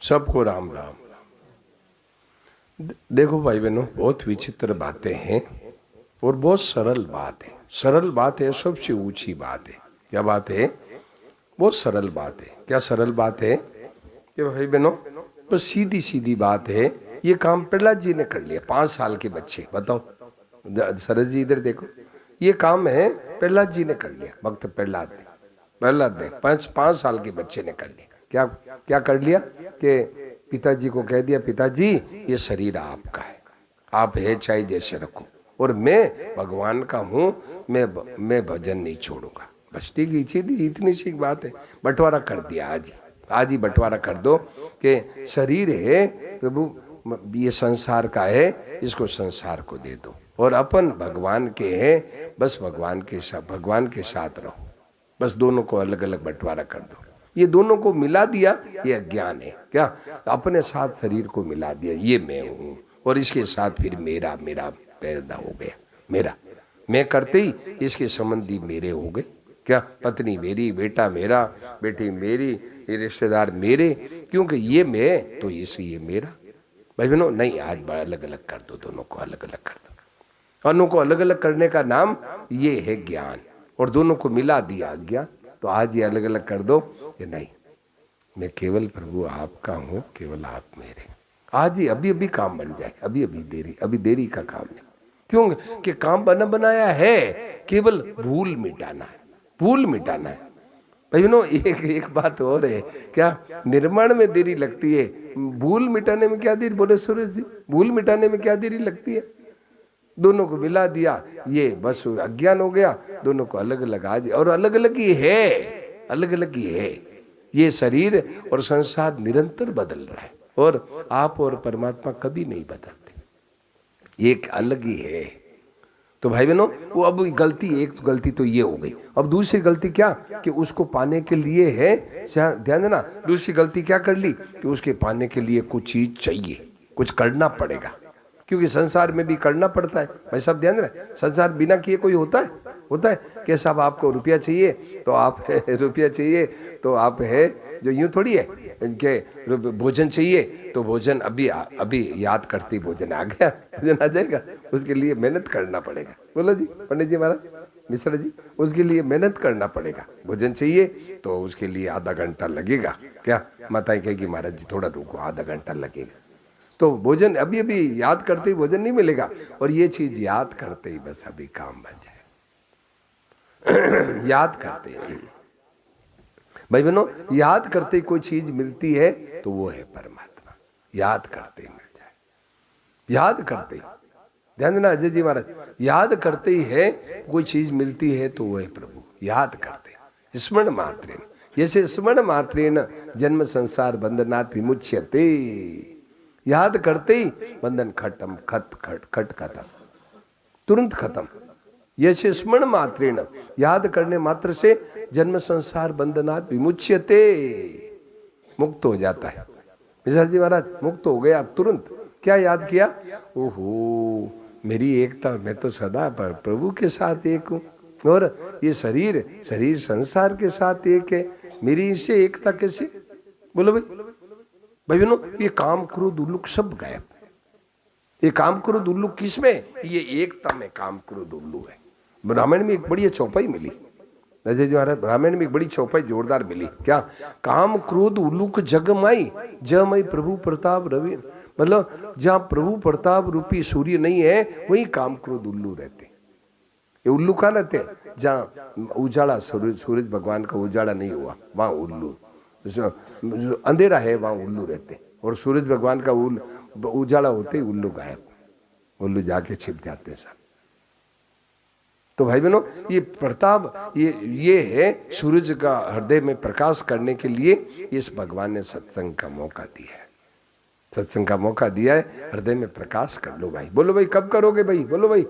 सबको राम राम। देखो भाई बहनों, बहुत विचित्र बातें हैं और बहुत सरल बात है। सरल बात है, सबसे ऊंची बात है। क्या बात है? बहुत सरल बात है। क्या सरल बात है कि भाई बहनों, बस सीधी सीधी बात है। ये काम प्रहलाद जी ने कर लिया। 5 साल के बच्चे, बताओ सरस जी इधर देखो, ये काम है प्रहलाद जी ने कर लिया। भक्त प्रहलाद ने 5 साल के बच्चे ने कर लिया। क्या क्या कर लिया कि पिताजी को कह दिया, पिताजी ये शरीर आपका है, आप है चाहे जैसे रखो, और मैं भगवान का हूँ, मैं भजन नहीं छोड़ूंगा। बस ठीक है, इतनी सी बात है। बंटवारा कर दिया आज ही बंटवारा कर दो कि शरीर है प्रभु, ये संसार का है, इसको संसार को दे दो, और अपन भगवान के हैं, बस भगवान के साथ रहो। बस दोनों को अलग अलग बंटवारा कर दो। ये दोनों को मिला दिया, ये अज्ञान है। क्या? अपने साथ शरीर को मिला दिया, ये मैं हूं, और इसके साथ फिर मेरा मेरा पैदा हो गया। मेरा मैं करते ही इसके संबंधी मेरे हो गए। क्या? पत्नी मेरी, बेटा मेरा, बेटी मेरी, ये रिश्तेदार मेरे, क्योंकि ये मैं तो ये मेरा। भाई बहनों, नहीं, आज अलग अलग कर दो, दोनों को अलग अलग कर दो। दोनों को अलग अलग करने का नाम ये है ज्ञान, और दोनों को मिला दिया अज्ञान। तो आज ये अलग अलग कर दो कि नहीं, मैं केवल प्रभु आपका हूं, केवल आप मेरे। आज ही अभी अभी काम बन जाए, अभी देरी का काम नहीं। क्यों? कि काम बना बनाया है, केवल भूल मिटाना है, भूल मिटाना है। भाई बहनों, एक बात और है। क्या? निर्माण में देरी लगती है, भूल मिटाने में क्या देरी? बोले सूरज जी, भूल मिटाने में क्या देरी लगती है? दोनों को मिला दिया, ये बस अज्ञान हो गया। दोनों को अलग अलग आज, और अलग अलग ही है, अलग अलग ही है। ये शरीर और संसार निरंतर बदल रहा है, और आप और परमात्मा कभी नहीं बदलते, एक अलग ही है। तो भाई बहनों, वो अब गलती, एक तो गलती तो ये हो गई। अब दूसरी गलती क्या कि उसको पाने के लिए है, ध्यान देना, दूसरी गलती क्या कर ली कि उसके पाने के लिए कुछ चीज चाहिए, कुछ करना पड़ेगा। क्योंकि संसार में भी करना पड़ता है भाई साहब, ध्यान रहे। संसार बिना किए कोई होता है कि साहब आपको रुपया चाहिए तो आप रुपया चाहिए तो आप है, जो यूं थोड़ी है कि भोजन चाहिए तो भोजन अभी याद करती भोजन आ गया, भोजन आ जाएगा। उसके लिए मेहनत करना पड़ेगा। बोलो जी पंडित जी महाराज, मिश्रा जी, उसके लिए मेहनत करना पड़ेगा। भोजन चाहिए तो उसके लिए आधा घंटा लगेगा। क्या? माताएं कहेगी महाराज जी थोड़ा रुको, आधा घंटा लगेगा। तो भोजन अभी अभी याद करते ही भोजन नहीं मिलेगा, और ये चीज याद करते ही बस अभी काम बन जाए। याद करते ही भाई बहनों, याद करते ही कोई चीज मिलती है तो वो है परमात्मा। याद करते ही मिल जाए, याद करते ही, ध्यान देना अजय जी महाराज, याद करते ही है कोई चीज मिलती है तो वो है प्रभु। याद करते, स्मरण मात्रेण, जैसे स्मरण मात्रेण जन्म संसार बंधनात् विमुच्यते। याद करते ही बंधन खत्म, खट खत्म, तुरंत खत्म। यह स्मरण मात्रेण, याद करने मात्र से जन्म संसार बंधनात् विमुच्यते, मुक्त हो जाता है। मिश्रा जी महाराज, मुक्त हो गया तुरंत। क्या याद किया? ओहो, मेरी एकता, मैं तो सदा प्रभु के साथ एक हूं, और ये शरीर संसार के साथ एक है, मेरी इससे एकता कैसे? बोलो भाई। भाई बहनों, ये काम क्रोध उल्लुक सब गायब। ये काम क्रोध उल्लू किसमें? ये एकता में काम क्रोध उल्लू है। ब्राह्मण में एक बड़ी चौपाई मिली, अजय जी महाराज, ब्राह्मण में एक बड़ी चौपाई जोरदार मिली। क्या? काम क्रोध उल्लूक जगमाई, जमई प्रभु प्रताप रवि। मतलब जहाँ प्रभु प्रताप रूपी सूर्य नहीं है, वही काम क्रोध उल्लू रहते। ये उल्लू कहाँ रहते? जहाँ उजाला, सूरज भगवान का उजाला नहीं हुआ, वहां उल्लू। अंधेरा है वहां उल्लू रहते, और सूरज भगवान का उजाला होते ही उल्लू गायब, उल्लू जाके छिप जाते सब। तो भाई बहनों, ये प्रताप, ये है सूरज का हृदय में प्रकाश करने के लिए इस भगवान ने सत्संग का मौका दिया है। सत्संग का मौका दिया है, हृदय में प्रकाश कर लो भाई। बोलो भाई, कब करोगे भाई? बोलो भाई,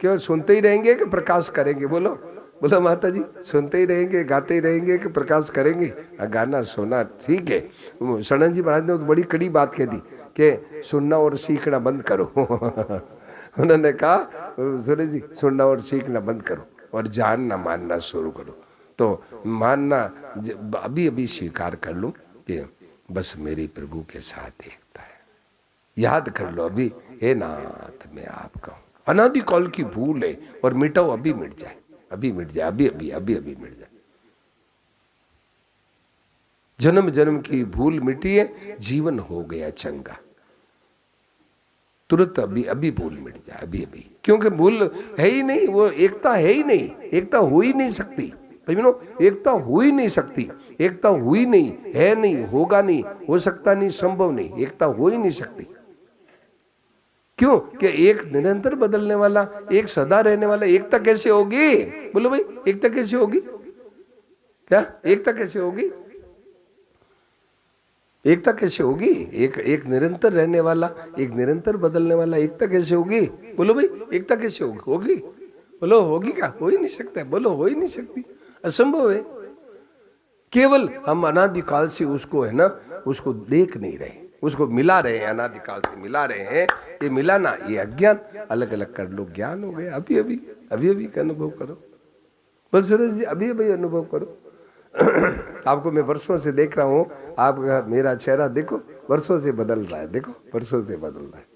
केवल सुनते ही रहेंगे कि प्रकाश करेंगे? बोलो बोलो माता जी, सुनते ही रहेंगे, गाते ही रहेंगे कि प्रकाश करेंगे? गाना सुना ठीक है। सणन जी महाराज ने तो बड़ी कड़ी बात कह दी कि सुनना और सीखना बंद करो। उन्होंने कहा, सूर्य जी सुनना और सीखना बंद करो और जानना मानना शुरू करो। तो मानना अभी अभी स्वीकार कर लूं कि बस मेरे प्रभु के साथ एकता है। याद कर लो अभी, हे नाथ मैं आपका हूं, अनादि काल की भूल है और मिटाओ, अभी मिट जाए, अभी मिट जाए, अभी अभी अभी अभी मिट जाए। जन्म जन्म की भूल मिटी है, जीवन हो गया चंगा। तुरंत अभी अभी भूल मिट जाए, अभी अभी, क्योंकि भूल है ही नहीं, वो एकता है ही नहीं, एकता हो ही नहीं सकती। एकता हो ही नहीं सकती, एकता हुई नहीं, है नहीं, होगा नहीं, हो सकता नहीं, संभव नहीं, एकता हो ही नहीं सकती। क्यों? कि एक निरंतर बदलने वाला, एक सदा रहने वाला, एकता कैसे होगी? बोलो भाई, एकता कैसे होगी? क्या एकता कैसे होगी? एकता कैसे होगी? एक निरंतर रहने वाला, एक निरंतर बदलने वाला, एकता कैसे होगी? बोलो भाई, एकता कैसे होगी? होगी? बोलो, होगी क्या? हो ही नहीं सकता। बोलो, हो ही नहीं सकती, असंभव है। केवल हम अनादिकाल से उसको है ना, उसको देख नहीं रहे, उसको मिला रहे हैं, अनादिकाल से मिला रहे हैं। ये मिलाना, ये अज्ञान, अलग अलग कर लो, ज्ञान हो गया। अभी अभी अभी अभी का अनुभव करो। बोल सूरज जी, अभी अभी अनुभव करो। आपको मैं वर्षों से देख रहा हूँ, आप मेरा चेहरा देखो, वर्षों से बदल रहा है, देखो वर्षों से बदल रहा है,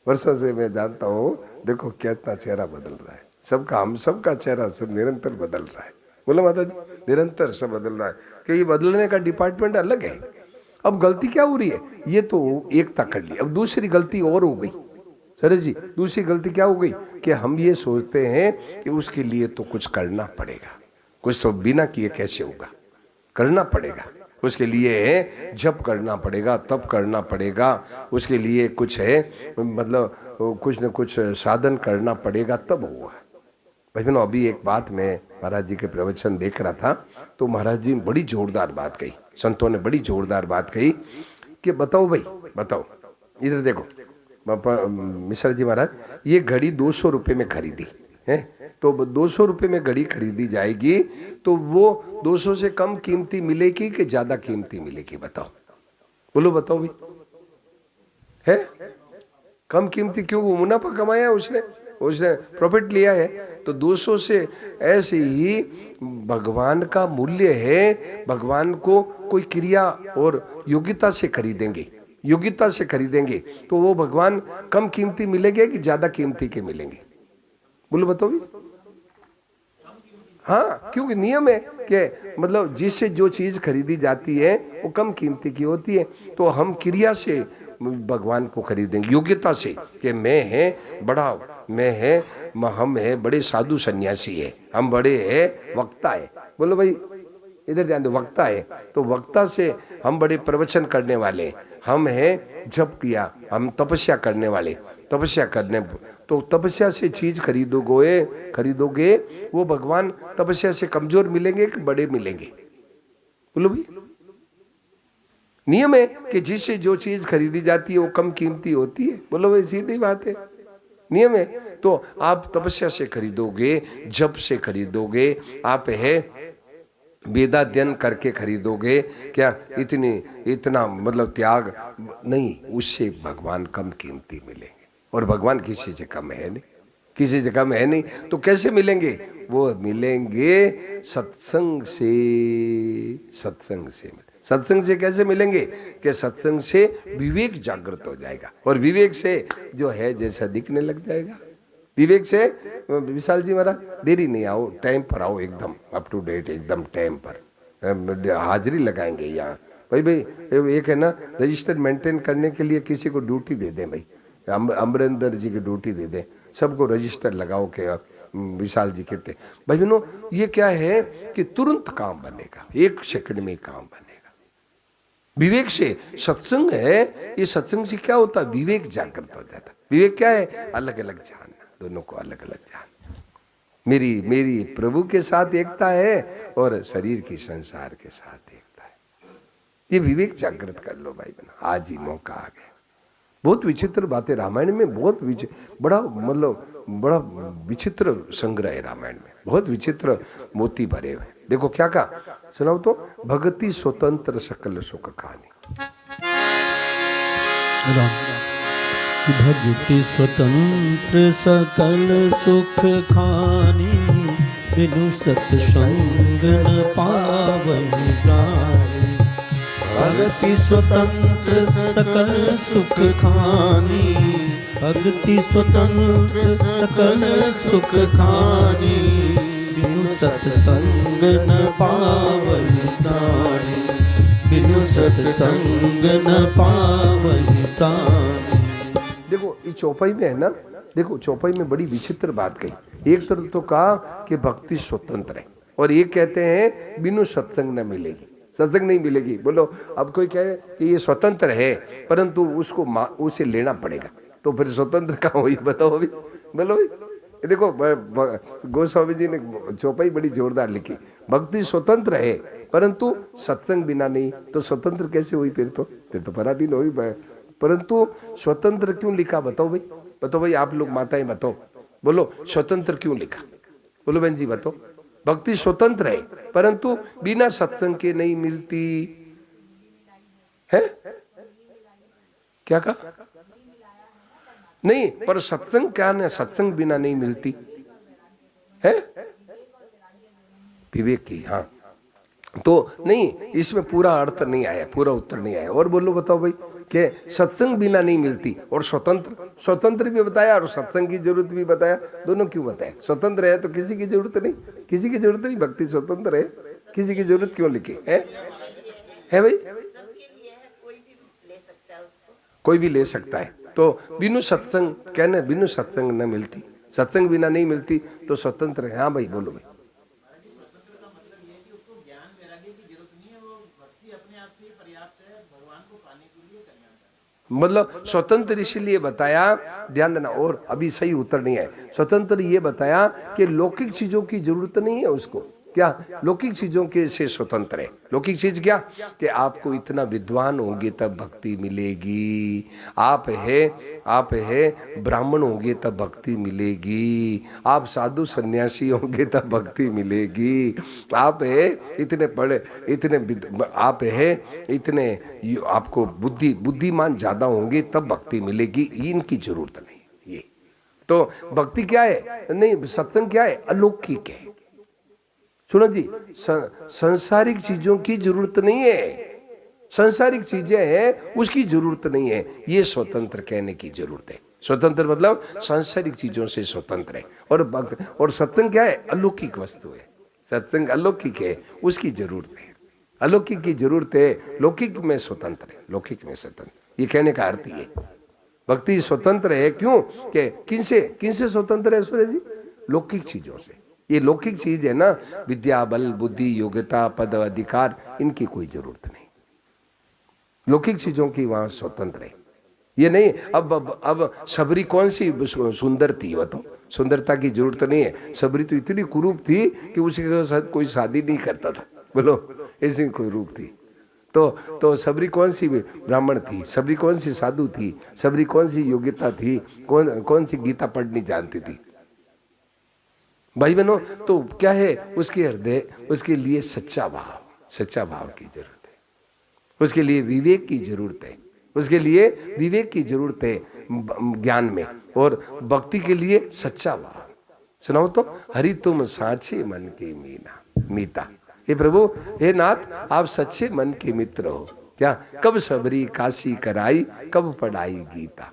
वर्षों से मैं जानता हूँ, देखो कितना चेहरा बदल रहा है। सबका, हम सबका चेहरा सब निरंतर बदल रहा है। बोलो माता जी, निरंतर सब बदल रहा है, कि ये बदलने का डिपार्टमेंट अलग है। अब गलती क्या हो रही है? ये तो एकता कर ली, अब दूसरी गलती और हो गई। सरस जी, दूसरी गलती क्या हो गई? कि हम ये सोचते हैं कि उसके लिए तो कुछ करना पड़ेगा, कुछ तो बिना किए कैसे होगा, करना पड़ेगा, उसके लिए जब करना पड़ेगा, तब करना पड़ेगा, उसके लिए कुछ है, मतलब कुछ न कुछ साधन करना पड़ेगा, तब होगा। भाई बहनों, अभी एक बात मैं महाराज जी के प्रवचन देख रहा था, तो महाराज जी ने बड़ी जोरदार बात कही, संतों ने बड़ी जोरदार बात कही कि बताओ भाई, बताओ, इधर देखो मिश्रा जी महाराज, ये घड़ी 200 रुपये में खरीदी है, तो 200 रुपये में घड़ी खरीदी जाएगी, तो वो 200 से कम कीमती मिलेगी कि ज्यादा कीमती मिलेगी? बताओ, बोलो बताओ भाई। है कम कीमती, क्यों? वो मुनाफा कमाया उसने प्रॉफिट लिया है। तो 200 से ऐसे ही भगवान का मूल्य है, भगवान को कोई क्रिया और योग्यता से खरीदेंगे, योग्यता से खरीदेंगे, तो वो भगवान कम कीमती मिलेंगे कि ज्यादा कीमती के मिलेंगे? बोलो बताओ भी। हाँ, क्योंकि नियम है कि मतलब जिससे जो चीज खरीदी जाती है वो कम कीमती की होती है। तो हम क्रिया से भगवान को खरीदेंगे, योग्यता से, कि मैं है बड़ा, मैं है, हम है बड़े साधु सन्यासी है, हम बड़े है वक्ता है। बोलो भाई, इधर ध्यान दो, वक्ता है, तो वक्ता से हम बड़े प्रवचन करने वाले, हम है जप किया, हम तपस्या करने वाले, तपस्या करने, तो तपस्या से चीज खरीदोगे, वो भगवान तपस्या से कमजोर मिलेंगे कि बड़े मिलेंगे? बोलो भाई। नियम है कि जिससे जो चीज खरीदी जाती है वो कम कीमती होती है। बोलो भाई, सीधी बात है, नियम है। तो आप तपस्या से खरीदोगे, जप से खरीदोगे, आप है वेदाध्ययन करके खरीदोगे, क्या इतना मतलब त्याग नहीं, उससे भगवान कम कीमती मिलेंगे। और भगवान किसी से कम है नहीं, किसी से कम है नहीं। तो कैसे मिलेंगे? वो मिलेंगे सत्संग से। सत्संग से कैसे मिलेंगे? कि सत्संग से विवेक जागृत हो जाएगा, और विवेक से जो है जैसा दिखने लग जाएगा। विवेक से, विशाल जी महाराज देरी नहीं, आओ टाइम पर आओ, एकदम अप टू डेट, एकदम टाइम पर हाजिरी लगाएंगे यहाँ। भाई एक है ना, रजिस्टर मेंटेन करने के लिए किसी को ड्यूटी दे दें भाई, अमरिंदर जी की ड्यूटी दे दें, सबको रजिस्टर लगाओ के विशाल जी कहते। भाई बहनों, ये क्या है कि तुरंत काम बनेगा, 1 सेकंड में काम बनेगा। विवेक से सत्संग है, ये सत्संग से क्या होता है? विवेक जागृत हो जाता। विवेक क्या है? अलग अलग जानना, दोनों को अलग अलग जानना। मेरी प्रभु के साथ एकता है और शरीर की संसार के साथ एकता है। ये विवेक जागृत कर लो भाई बहन, आज ही मौका आ गया। बहुत विचित्र बातें रामायण में, बहुत बड़ा मतलब बड़ा विचित्र संग्रह है रामायण में, बहुत विचित्र मोती भरे हुए। देखो क्या कहा, सुनाओ तो। भक्ति स्वतंत्र सकल सुख खानी। भक्ति स्वतंत्र सकल सुख खानी, बिनु सत्संग न पावहि प्राणी। भक्ति स्वतंत्र सकल सुख खानी, भक्ति स्वतंत्र सकल सुख खानी, बिनु सत्संग न पावहि प्राणी, बिनु सत्संग न पावहि प्राणी। देखो ये चौपाई में है ना, देखो चौपाई में बड़ी विचित्र बात कही। एक तरफ तो कहा कि भक्ति स्वतंत्र है, और ये कहते हैं बिनु सत्संग न मिलेगी, सत्संग नहीं मिलेगी। बोलो अब कोई कहे कि ये स्वतंत्र है परंतु उसको उसे लेना पड़ेगा, तो फिर स्वतंत्र कहाँ हुई बताओ अभी, बोलो भाई। देखो गोस्वामी जी ने चौपाई बड़ी जोरदार लिखी, भक्ति स्वतंत्र है परंतु सत्संग बिना नहीं, तो स्वतंत्र कैसे हुई? फिर तो पराधीन हुई। परंतु स्वतंत्र क्यों लिखा बताओ भाई, बताओ भाई, आप लोग माताएं बताओ, बोलो स्वतंत्र क्यों लिखा? बोलो बहन जी बताओ। भक्ति स्वतंत्र है परंतु बिना सत्संग के नहीं मिलती है। क्या कहा? नहीं, पर सत्संग क्या ना, सत्संग बिना नहीं मिलती है विवेक की। हाँ तो नहीं, इसमें पूरा अर्थ नहीं आया, पूरा उत्तर नहीं आया। और बोलो बताओ भाई कि सत्संग बिना नहीं मिलती और स्वतंत्र भी बताया और सत्संग की जरूरत भी बताया, दोनों क्यों बताया? स्वतंत्र है तो किसी की जरूरत नहीं, किसी की जरूरत नहीं, भक्ति स्वतंत्र है, किसी की जरूरत क्यों लिखी है भाई? कोई भी ले सकता है। तो बिनु सत्संग कहने, बिनु सत्संग न मिलती, सत्संग बिना नहीं मिलती तो स्वतंत्र है। हाँ भाई बोलो भाई। मतलब स्वतंत्र इसीलिए बताया, ध्यान देना, और अभी सही उत्तर नहीं है। स्वतंत्र ये बताया कि लौकिक चीजों की जरूरत नहीं है उसको। क्या? लौकिक चीजों के से स्वतंत्र है। लौकिक चीज क्या? कि आपको इतना विद्वान होंगे तब भक्ति मिलेगी, आप है ब्राह्मण होंगे तब भक्ति मिलेगी, आप साधु सन्यासी होंगे तब भक्ति मिलेगी, आप है इतने पढ़े, आप है इतने, आपको बुद्धिमान ज्यादा होंगे तब भक्ति मिलेगी, इनकी जरूरत नहीं। ये तो भक्ति क्या है? नहीं, सत्संग क्या है? अलौकिक है। सुनो जी, संसारिक चीजों की जरूरत नहीं है, संसारिक चीजें हैं उसकी जरूरत नहीं है, ये स्वतंत्र कहने की जरूरत है। स्वतंत्र मतलब संसारिक चीजों से स्वतंत्र है। और सत्संग क्या है? अलौकिक वस्तु है, सत्संग अलौकिक है, उसकी जरूरत है, अलौकिक की जरूरत है, लौकिक में स्वतंत्र है, लौकिक में स्वतंत्र, ये कहने का अर्थ ये। भक्ति स्वतंत्र है क्यों? कि किनसे स्वतंत्र है सूर्य जी? लौकिक चीजों से। ये लौकिक चीज है ना, विद्या बल बुद्धि योग्यता पद अधिकार, इनकी कोई जरूरत नहीं, लौकिक चीजों की वहां स्वतंत्र है। ये नहीं अब सबरी कौन सी सुंदर थी बताओ? सुंदरता की जरूरत नहीं है। सबरी तो इतनी कुरूप थी कि उसके साथ कोई शादी नहीं करता था, बोलो ऐसी कुरूप थी। तो सबरी कौन सी ब्राह्मण थी? सबरी कौन सी साधु थी? सबरी कौन सी योग्यता थी? कौन सी गीता पढ़नी जानती थी? भाई बहनों, तो क्या है उसके हृदय, उसके लिए सच्चा भाव की जरूरत है, उसके लिए विवेक की जरूरत है, उसके लिए विवेक की जरूरत है ज्ञान में, और भक्ति के लिए सच्चा भाव। सुनाओ तो, हरि तुम साचे मन के मीता। हे प्रभु, हे नाथ, आप सच्चे मन के मित्र हो। क्या? कब सबरी काशी कराई, कब पढ़ाई गीता,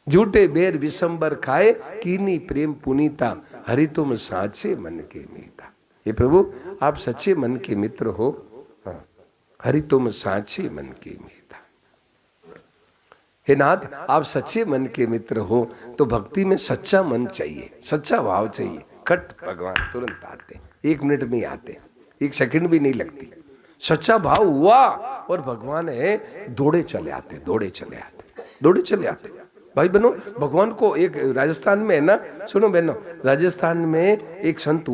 झूठे बेर विशंबर खाए, कीनी प्रेम पुनीता, हरि तुम साचे मन के मीता। ये प्रभु, आप सच्चे मन के मित्र हो। हाँ, हरि तुम साचे मन के मीता। हे नाथ, आप सच्चे मन के मित्र हो, तो भक्ति में सच्चा मन चाहिए, सच्चा भाव चाहिए। खट भगवान तुरंत आते, 1 मिनट में ही आते, 1 सेकंड भी नहीं लगती। सच्चा भाव हुआ और भगवान है दौड़े चले आते। भाई बहनों, भगवान को एक राजस्थान में है ना, सुनो बहनों, राजस्थान में एक संत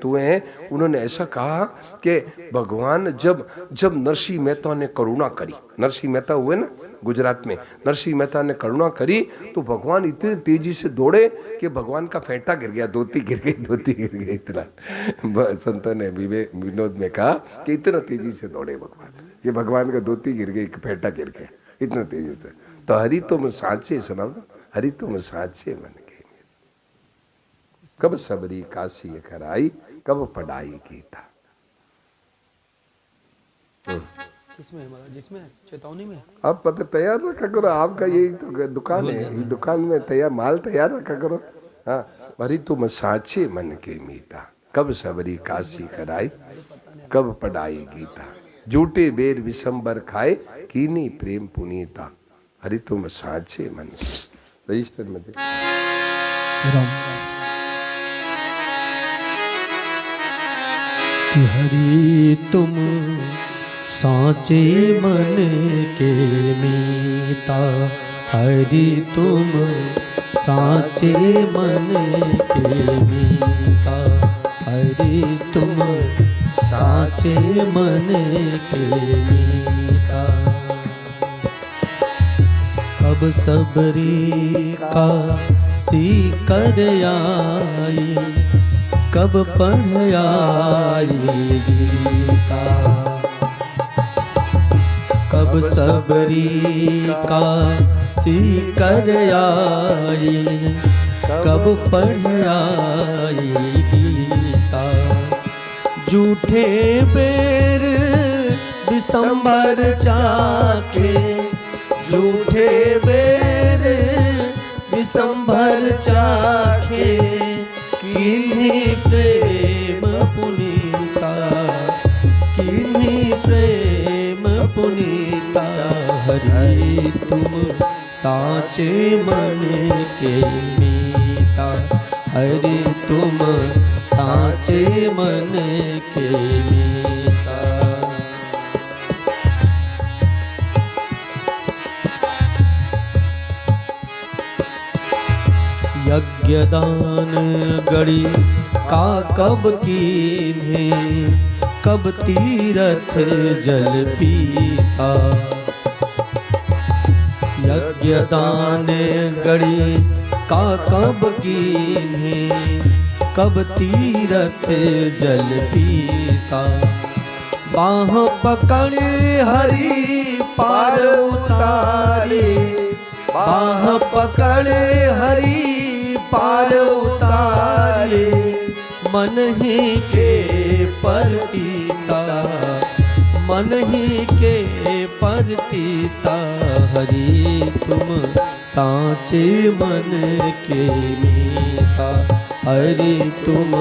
हुए हैं, उन्होंने ऐसा कहा कि भगवान जब नरसिंह मेहता ने करुणा करी, नरसिंह मेहता हुए ना गुजरात में, नरसिंह मेहता ने करुणा करी तो भगवान इतनी तेजी से दौड़े कि भगवान का फेंटा गिर गया, धोती गिर गई। इतना संतों ने विनोद में कहा कि इतना तेजी से दौड़े भगवान, ये भगवान का धोती गिर गई, फेंटा गिर गया इतना तेजी से। तो हरि तुम साचे, सुनाओ ना, हरि तुम साचे मन के, कब सबरी काशी कराई, कब पढ़ाई गीता। किसमें महाराज? जिसमें चेतावनी में। आप पता तैयार रखा करो, आपका यही तो दुकान है, ये दुकान में तैयार माल तैयार रखा करो। हाँ, भरी तुम साचे मन के मीता, कब सबरी काशी कराई, कब पढ़ाई गीता, झूठे बेर विशंबर खाए, कीनी प्रेम पुनीता, हरि तुम साचे मन के। रजिस्टर में दे। हरि तुम साचे मन के मीता, हरि तुम साचे मन के मीता, हरि तुम साचे मन के मीता। कब सबरी का सीकर आई, कब पढ़ आई गीता, कब सबरी का सीकर आई, कब पढ़ आई गीता। झूठे बेर विशंबर चाके, झूठे बेर विशंबर चाखे, किन्हीं प्रेम पुनीता, किन्हीं प्रेम पुनीता। हरि तुम साचे मन के मीता, हरि तुम साचे मन के मीता। यज्ञदान गड़ी का कब कीन्हे, कब तीरथ जल पीता। यज्ञदान गड़ी का कब कीन्हे, कब तीरथ जल पीता। बाह पकड़े हरि पार उतारे, बाह पकड़े हरि पार उतारे, मन ही के परतीता, मन ही के परतीता। हरि तुम साचे मन के मीता, हरि तुम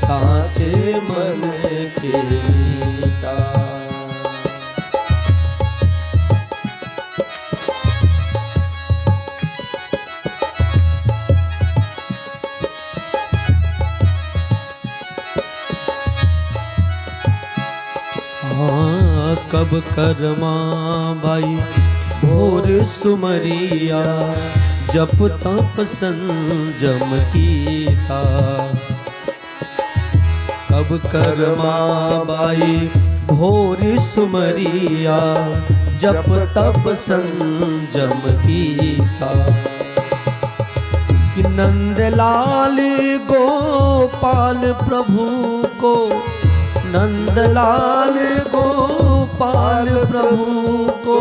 साचे मन के मीता। कब करमा भाई भोर सुमरिया, जप तप संजम कीता। कब करमा भाई भोर सुमरिया, जप तप संजम कीता। कि नंदलाल गोपाल प्रभु को, नंदलाल गोपाल प्रभु को,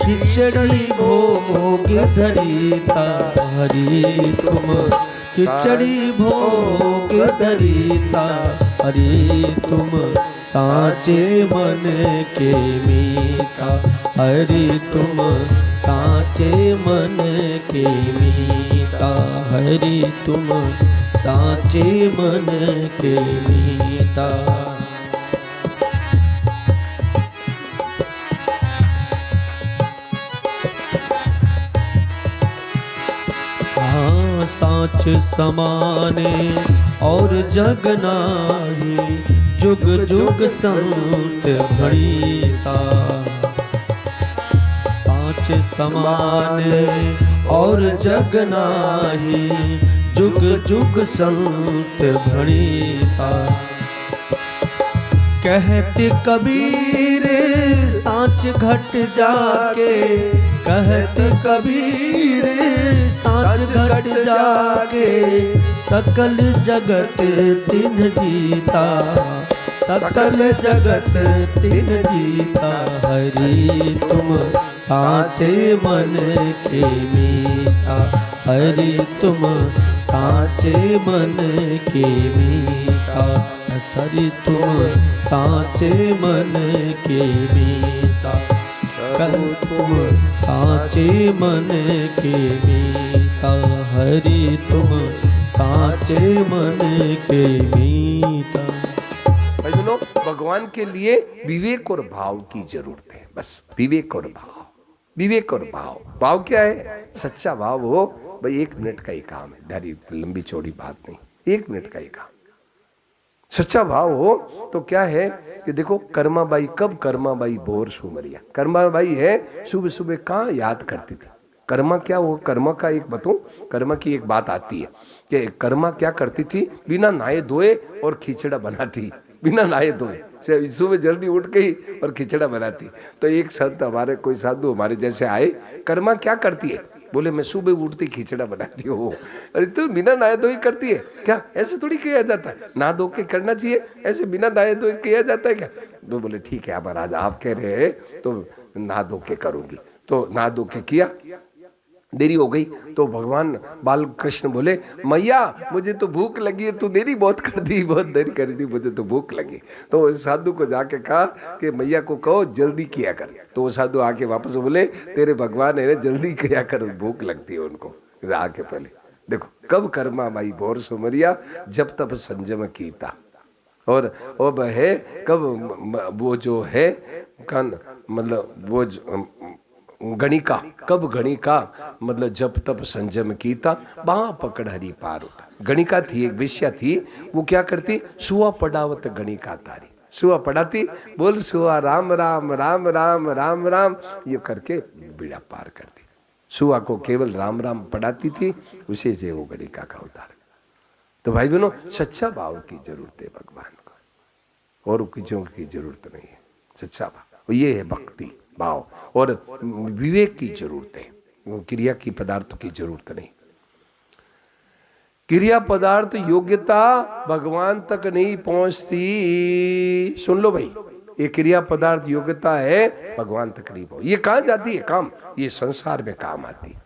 खिचड़ी भोग धरीता। हरि तुम खिचड़ी भोग धरीता, हरि तुम साचे मन के मीता, हरि तुम साचे मन के मीता, हरि तुम साचे मन के मीता। साच समाने और जग नाही, जुग जुग संत भणीता। साच समाने और जग नाही, जुग जुग संत भणीता। कहते कबीर साच घट जाके, कहते कबीर साच घट जाके, सकल जगत तिन जीता, सकल जगत तिन जीता। हरि तुम साचे मन के मीता, हरि तुम साचे मन के मीता, हरि तुम साचे मन के मीता। कहो तुम साचे मन के मीता, हरि तुम साचे मन के मीता। भाई बहनों, भगवान के लिए विवेक और भाव की जरूरत है, बस विवेक और भाव। विवेक और भाव, भाव क्या है? सच्चा भाव हो भाई, 1 मिनट का ही काम है, ढेरी लंबी चौड़ी बात नहीं, 1 मिनट का ही काम। सच्चा भाव हो तो क्या है कि देखो, कर्माबाई, कब कर्माबाई भोर सुमरिया, कर्माबाई है सुबह सुबह कहाँ याद करती थी। कर्मा क्या हो, कर्मा का एक बताऊं, कर्मा की एक बात आती है कि कर्मा क्या करती थी, बिना नहाए धोए और खिचड़ा बनाती, बिना नहाए धोए सुबह जल्दी उठ गई और खिचड़ा बनाती। तो एक संत हमारे, कोई साधु हमारे जैसे आए, कर्मा क्या करती है? बोले मैं सुबह उठती खिचड़ा बनाती हूँ। अरे तो बिना नहाए धोए करती है क्या? ऐसे थोड़ी किया जाता है, नहा धो के करना चाहिए, ऐसे बिना नहाए धोए किया जाता है क्या? तो बोले ठीक है, अब महाराज आप कह रहे हैं तो नहा धो के करूंगी। तो नहा धो के किया, देरी हो गई तो भगवान बाल कृष्ण बोले, मैया मुझे तो भूख लगी है, तू देरी बहुत कर दी, बहुत देरी कर दी, मुझे तो भूख लगी। तो उस साधु को जाके कहा कि मैया को कहो जल्दी किया कर। तो वो साधु आके वापस बोले, तेरे भगवान है ना, जल्दी किया कर, भूख लगती है उनको। आके पहले देखो, कब कर्मा माई भोर सुमरिया, जब तब संजम कीता। और अब है कब वो जो है कन, मतलब वो गणिका, कब गणिका, मतलब जब तब संजम कीता, बाह पकड़ हरी पार होता। गणिका थी, एक विषया थी, वो क्या करती, सुआ पढ़ावत गणिका तारी, सुआ पढ़ाती, बोल सुआ राम राम राम राम राम राम, ये करके बीड़ा पार करती। सुआ को केवल राम राम पढ़ाती थी, उसी से वो गणिका का उतार। तो भाई बहनों, सच्चा भाव की जरूरत है भगवान को, और किसी की जरूरत नहीं है। सच्चा भाव ये है भक्ति भाव, और विवेक की जरूरत है, क्रिया की पदार्थों की जरूरत नहीं। क्रिया पदार्थ योग्यता भगवान तक नहीं पहुंचती। सुन लो भाई, ये क्रिया पदार्थ योग्यता है, भगवान तक नहीं पहुंच। ये कहां जाती है काम? ये संसार में काम आती है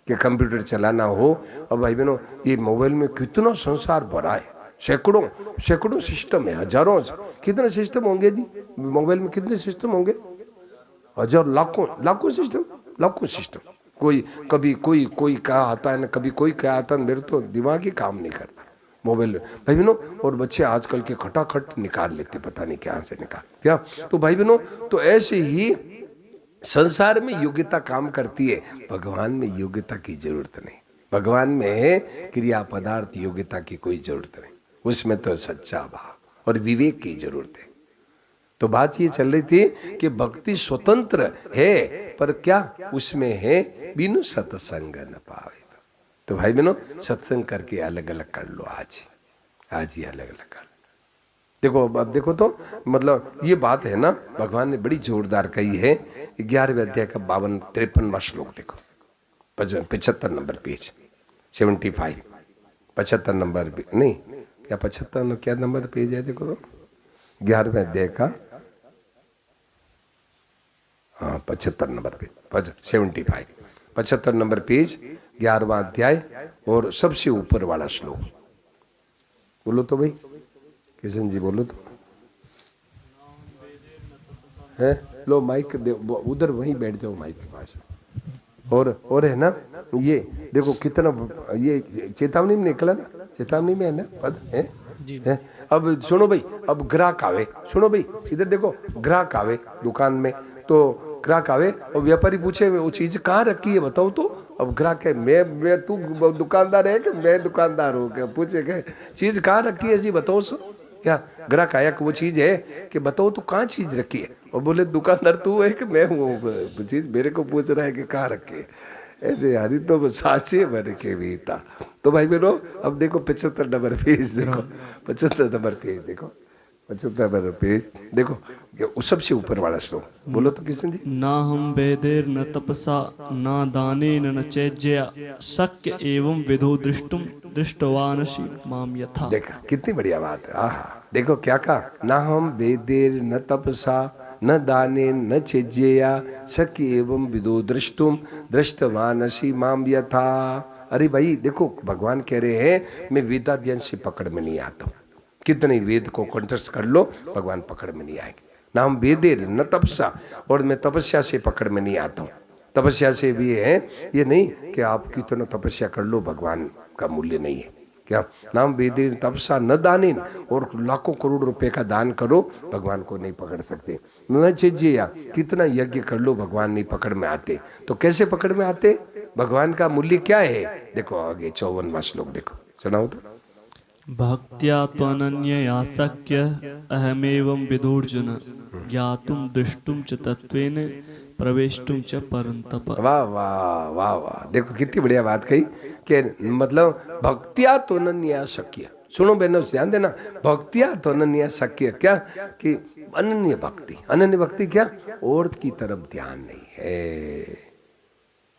कि कंप्यूटर चलाना हो। अब भाई बहनों, ये मोबाइल में कितना संसार भरा है, सैकड़ों सैकड़ों सिस्टम है, हजारों, कितने सिस्टम होंगे जी मोबाइल में? कितने सिस्टम होंगे? हजार, लाखों लाखों सिस्टम, लाखों सिस्टम। कोई कभी कोई क्या आता है ना, कभी कोई क्या आता है, मेरे तो दिमाग ही काम नहीं करता मोबाइल में भाई बहनों। और बच्चे आजकल के खटाखट निकाल लेते, पता नहीं क्या से निकाल क्या। तो भाई बहनों, तो ऐसे ही संसार में योग्यता काम करती है, भगवान में योग्यता की जरूरत नहीं। भगवान में क्रिया पदार्थ योग्यता की कोई जरूरत नहीं, उसमें तो सच्चा भाव और विवेक की जरूरत है। तो बात ये चल रही थी कि भक्ति स्वतंत्र है, पर क्या उसमें है, बिनु सत्संग न पावे। तो भाई बहनों, सत्संग करके अलग अलग कर लो, आज ही अलग अलग कर लो। देखो अब देखो तो मतलब ये बात है ना, भगवान ने बड़ी जोरदार कही है। 11वें अध्याय का 53वां श्लोक देखो, 75 नंबर पेज, 75, 75 नंबर नहीं क्या 75 क्या नंबर पेज है? देखो तो 11वें अध्याय का 75 नंबर पेज, 75, 75 नंबर पेज, 11वां अध्याय और सबसे ऊपर वाला श्लोक। बोलो तो भाई, किशन जी बोलो तो है। लो माइक उधर वहीं बैठ जाओ माइक के पास। और है ना, ये देखो कितना, ये चेतावनी में निकला ना, चेतावनी में है ना पद है जी है। अब सुनो भाई, अब ग्राहक आवे, सुनो भाई इधर देखो, ग्राहक आवे दुकान में, तो ग्राहक आवे और व्यापारी पूछे वो चीज कहाँ रखी है बताओ तो। अब ग्राहक है, मैं तू दुकानदार है कि मैं दुकानदार हूँ? क्या पूछे के चीज कहाँ रखी है जी बताओ सो। क्या ग्राहक आया कि वो चीज है कि बताओ तो कहाँ चीज रखी है? और बोले दुकानदार तू है कि मैं हूँ? चीज मेरे को पूछ रहा है कि कहाँ रखी है। ऐसे यारी तो साचे बन के भी था। तो भाई बहनों, अब देखो 75 नंबर पेज देखो, 75 नंबर पेज देखो, 75 नंबर पेज देखो, सबसे ऊपर वाला श्लोक बोलो तो किशन जी। ना हम वेदेर न तपसा न दाने न चैज्या शक्य एवं विधो दृष्टुम दृष्टवानसि माम यथा। देखा कितनी बढ़िया बात है। आहा, देखो क्या कहा, ना हम वेदेर न तपसा न दाने न चेज्या शक्य एवं विदो दृष्टुम दृष्टवानसि माम यथा। अरे भाई देखो, भगवान कह रहे हैं मैं वेदाध्ययन से पकड़ में नहीं आता हूँ। कितने वेद को कंठस्थ कर लो, भगवान पकड़ में नहीं आएंगे। नाम वेदेर न तपसा, और मैं तपस्या से पकड़ में नहीं आता हूँ। तपस्या से भी है ये नहीं कि आप कितना तपस्या कर लो भगवान का मूल्य नहीं है। क्या नाम वेदेर तपसा न दानेन, और लाखों करोड़ रुपए का दान करो भगवान को नहीं पकड़ सकते। न चेजिया, कितना यज्ञ कर लो भगवान नहीं पकड़ में आते। तो कैसे पकड़ में आते? भगवान का मूल्य क्या है? देखो आगे 54वां श्लोक देखो, सुनाओ तो। भक्त्या त्वनन्यया शक्य अहमेवं विदुर्जुन ज्ञातुम दृष्टुम च तत्वेन प्रवेष्टुम च परंतप। वाह वाह वाह वाह, देखो कितनी बढ़िया बात कही कि मतलब भक्तिया तो अनन्या शक्य। सुनो बहनों ध्यान देना, भक्तिया तो अनन्या शक्य, क्या कि अनन्य भक्ति। अनन्य भक्ति क्या? और की तरफ ध्यान नहीं है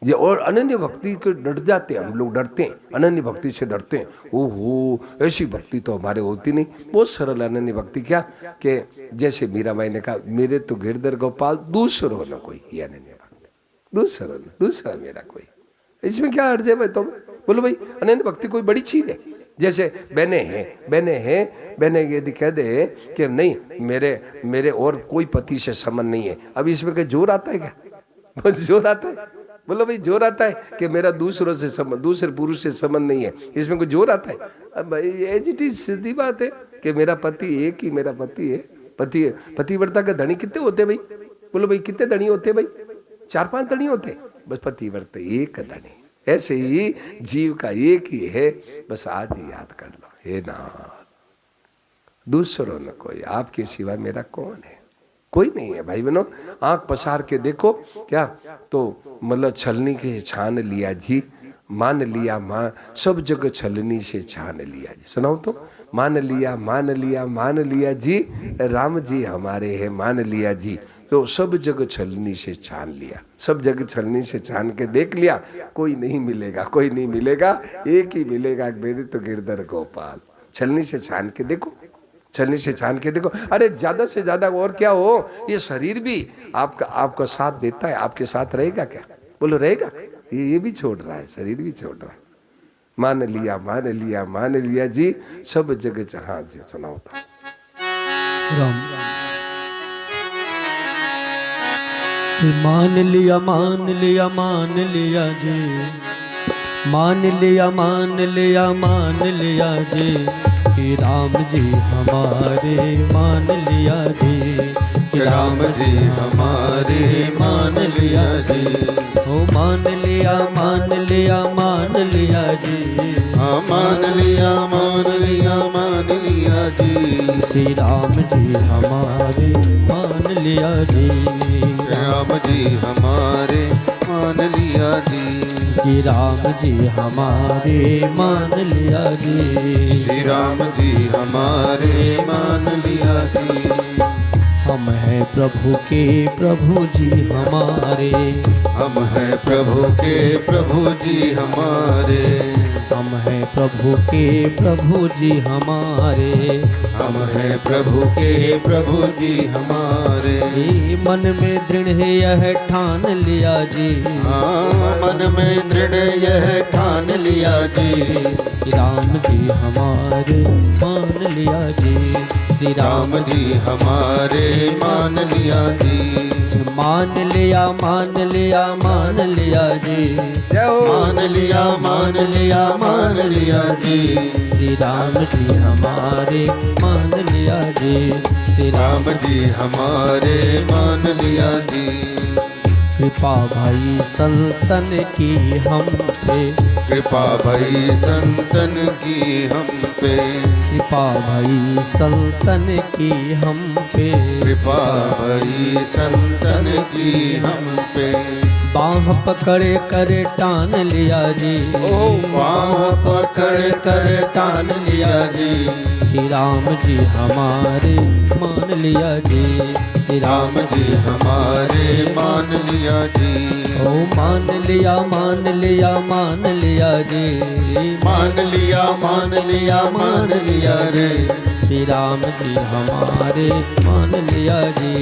ये, और अनन्य भक्ति को डर जाते हैं हम लोग, डरते हैं अनन्य भक्ति से, डरते हैं। ओहो ऐसी भक्ति तो हमारे होती नहीं। बहुत सरल अनन्य भक्ति क्या कि जैसे मीराबाई ने कहा, मेरे तो गिरधर गोपाल दूसरो न कोई, ये अनन्य भक्ति। दूसरा मेरा कोई, इसमें क्या अर्ज है भाई? तुम बोलो भाई, अनन्य भक्ति कोई बड़ी चीज है? जैसे बहने यदि कह दे कि नहीं मेरे और कोई पति से संबंध नहीं है, अब इसमें कोई जोर आता है क्या? जोर आता है? बोलो भाई जोर आता है कि मेरा दूसरे पुरुष से संबंध नहीं है, इसमें कोई जोर आता है? अब भाई एज इट इज सीधी बात है कि मेरा पति एक ही मेरा पति है। पतिव्रता के धनी कितने होते भाई? बोलो भाई कितने धनी होते भाई? 4-5 धनी होते, बस पतिव्रता एक धनी। ऐसे ही जीव का एक ही है, बस आज ही याद कर लो, हे नाथ दूसरों न कोई, आपके सिवा मेरा कौन है? कोई नहीं है भाई बहनों। आंख पसार के देखो क्या, तो मतलब छलनी के छान लिया जी, मान लिया मां सब जगह छलनी से छान लिया जी। सुनाओ तो, मान लिया जी, राम जी हमारे हैं मान लिया जी। तो सब जगह छलनी से छान लिया, सब जगह छलनी से छान के देख लिया, कोई नहीं मिलेगा, एक ही मिलेगा, मेरे तो गिरधर गोपाल। छलनी से छान के देखो, अरे ज्यादा से ज्यादा और क्या हो, ये शरीर भी आपका साथ देता है, आपके साथ रहेगा क्या? बोलो रहेगा? ये भी छोड़ रहा है, शरीर भी छोड़ रहा है। मान लिया जी, सब जगह जहां जी। सुनाओ तो। मान लिया जी, मान लिया जी, कि राम जी हमारे मान लिया जी, कि राम जी हमारे मान लिया जी। ओ मान लिया जी, हाँ मान लिया जी, श्री राम जी हमारे मान लिया जी, राम जी हमारे मान लिया जी, कि राम जी हमारे मान लिया जी, श्री राम जी हमारे मान लिया जी। हम हैं प्रभु के प्रभु जी हमारे, हम हैं प्रभु के प्रभु जी हमारे, हम हैं प्रभु के प्रभु जी हमारे, हम हैं प्रभु के प्रभु जी हमारे। मन में दृढ़ यह ठान लिया जी, हाँ मन में दृढ़ यह ठान लिया जी, राम जी हमारे मान लिया जी, श्री राम जी हमारे मान लिया जी, मान लिया जी, मान लिया जी, श्री राम जी हमारे मान लिया जी, श्री राम जी हमारे मान लिया जी। कृपा भाई संतन की हम पे, कृपा भई संतन की हम पे, कृपा भाई संतन की हम पे, कृपा भई संतन की हम पे। बाह पकड़े कर टान लिया जी, बाह पकड़ कर टान लिया जी, श्री राम जी हमारे मान लिया जी, श्री राम जी हमारे मान लिया जी। ओ मान लिया जी, मान लिया रे, श्री राम जी हमारे मान लिया जी,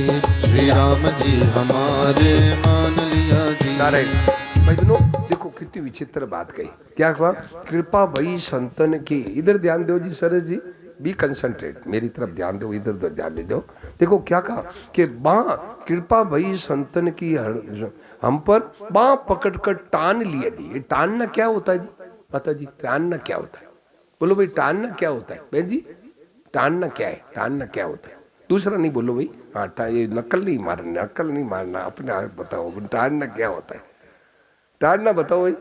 श्री राम जी हमारे मान लिया जी। नारायण भाई बहनों, देखो कितनी विचित्र बात कही। क्या कहा? कृपा भई संतन की। इधर ध्यान दो जी सरस जी, बी कंसंट्रेट, मेरी तरफ ध्यान दो, इधर उधर ध्यान दे दो। देखो क्या कहा कि बाँ कृपा भई संतन की हम पर, बाँ पकड़ कर टान लिया जी। ये टानना क्या होता है जी? माता जी टानना क्या होता है? बोलो भाई टानना क्या होता है? बहन जी टानना क्या है? टानना क्या होता है? दूसरा नहीं बोलो भाई। हाँ, ये नकल नहीं मारना, नकल नहीं मारना, अपने आप बताओ टानना क्या होता है? टानना बताओ भाई।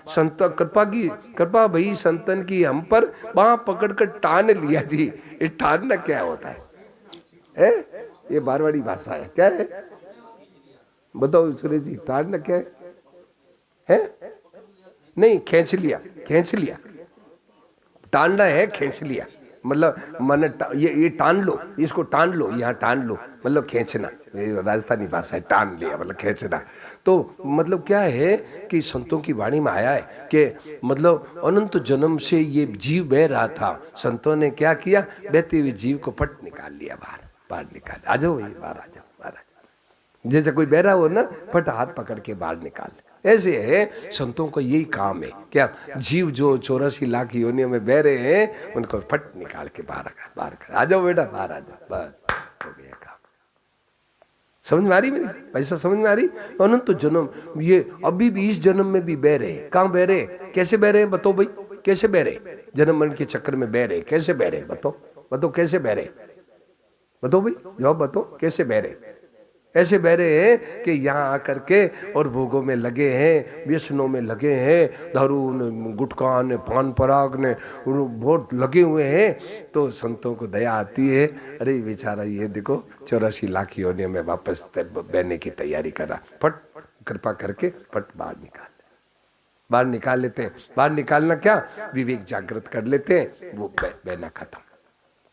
संत कृपा भई संतन की हम पर, बाँ पकड़कर टान लिया जी। ये टानना क्या होता है? ये बारवाड़ी भाषा है, क्या है बताओ सुरेश जी? टानना क्या है? नहीं, खींच लिया, खींच लिया। टानना है खींच लिया, मतलब मन ये टान लो, इसको टान लो, यहाँ टान लो मतलब खींचना। ये राजस्थानी भाषा है, टान लिया मतलब खींचना। तो मतलब क्या है कि संतों की वाणी में आया है कि मतलब अनंत जन्म से ये जीव बह रहा था, संतों ने क्या किया, बहते हुए जीव को फट निकाल लिया, बाहर निकाल। आ जाओ भाई, बाहर आ जाओ, बाहर आ जाओ। जैसे कोई बह रहा हो ना, फट हाथ पकड़ के बाहर निकाल। ऐसे है संतों का यही काम है, क्या जीव जो 84 लाख योनियों में बह रहे हैं उनको फट निकाल के बाहर कर। आ जाओ बेटा, बाहर आ जाओ, बस हो गया काम। समझ में आ रही मेरी पैसा? समझ में आ रही? अनंत जन्म ये अभी भी इस जन्म में भी बह रहे हैं। कहाँ बह रहे हैं? कैसे बह रहे हैं बताओ भाई? कैसे बह रहे? जन्म मरण के चक्कर में बह रहे, कैसे बह रहे? बताओ कैसे बह रहे? बताओ भाई, जवाब बताओ, कैसे बह रहे? ऐसे बह रहे हैं कि यहाँ आकर के और भोगों में लगे हैं, व्यसनों में लगे हैं, दारू ने, गुटखा ने, पान पराग ने बहुत लगे हुए हैं। तो संतों को दया आती है, अरे बेचारा ये देखो 84 लाख योनियों में वापस बहने की तैयारी कर रहा, फट कृपा करके फट बाहर निकाल लेते हैं। बाहर निकालना क्या, विवेक जागृत कर लेते हैं, वो बहना खत्म।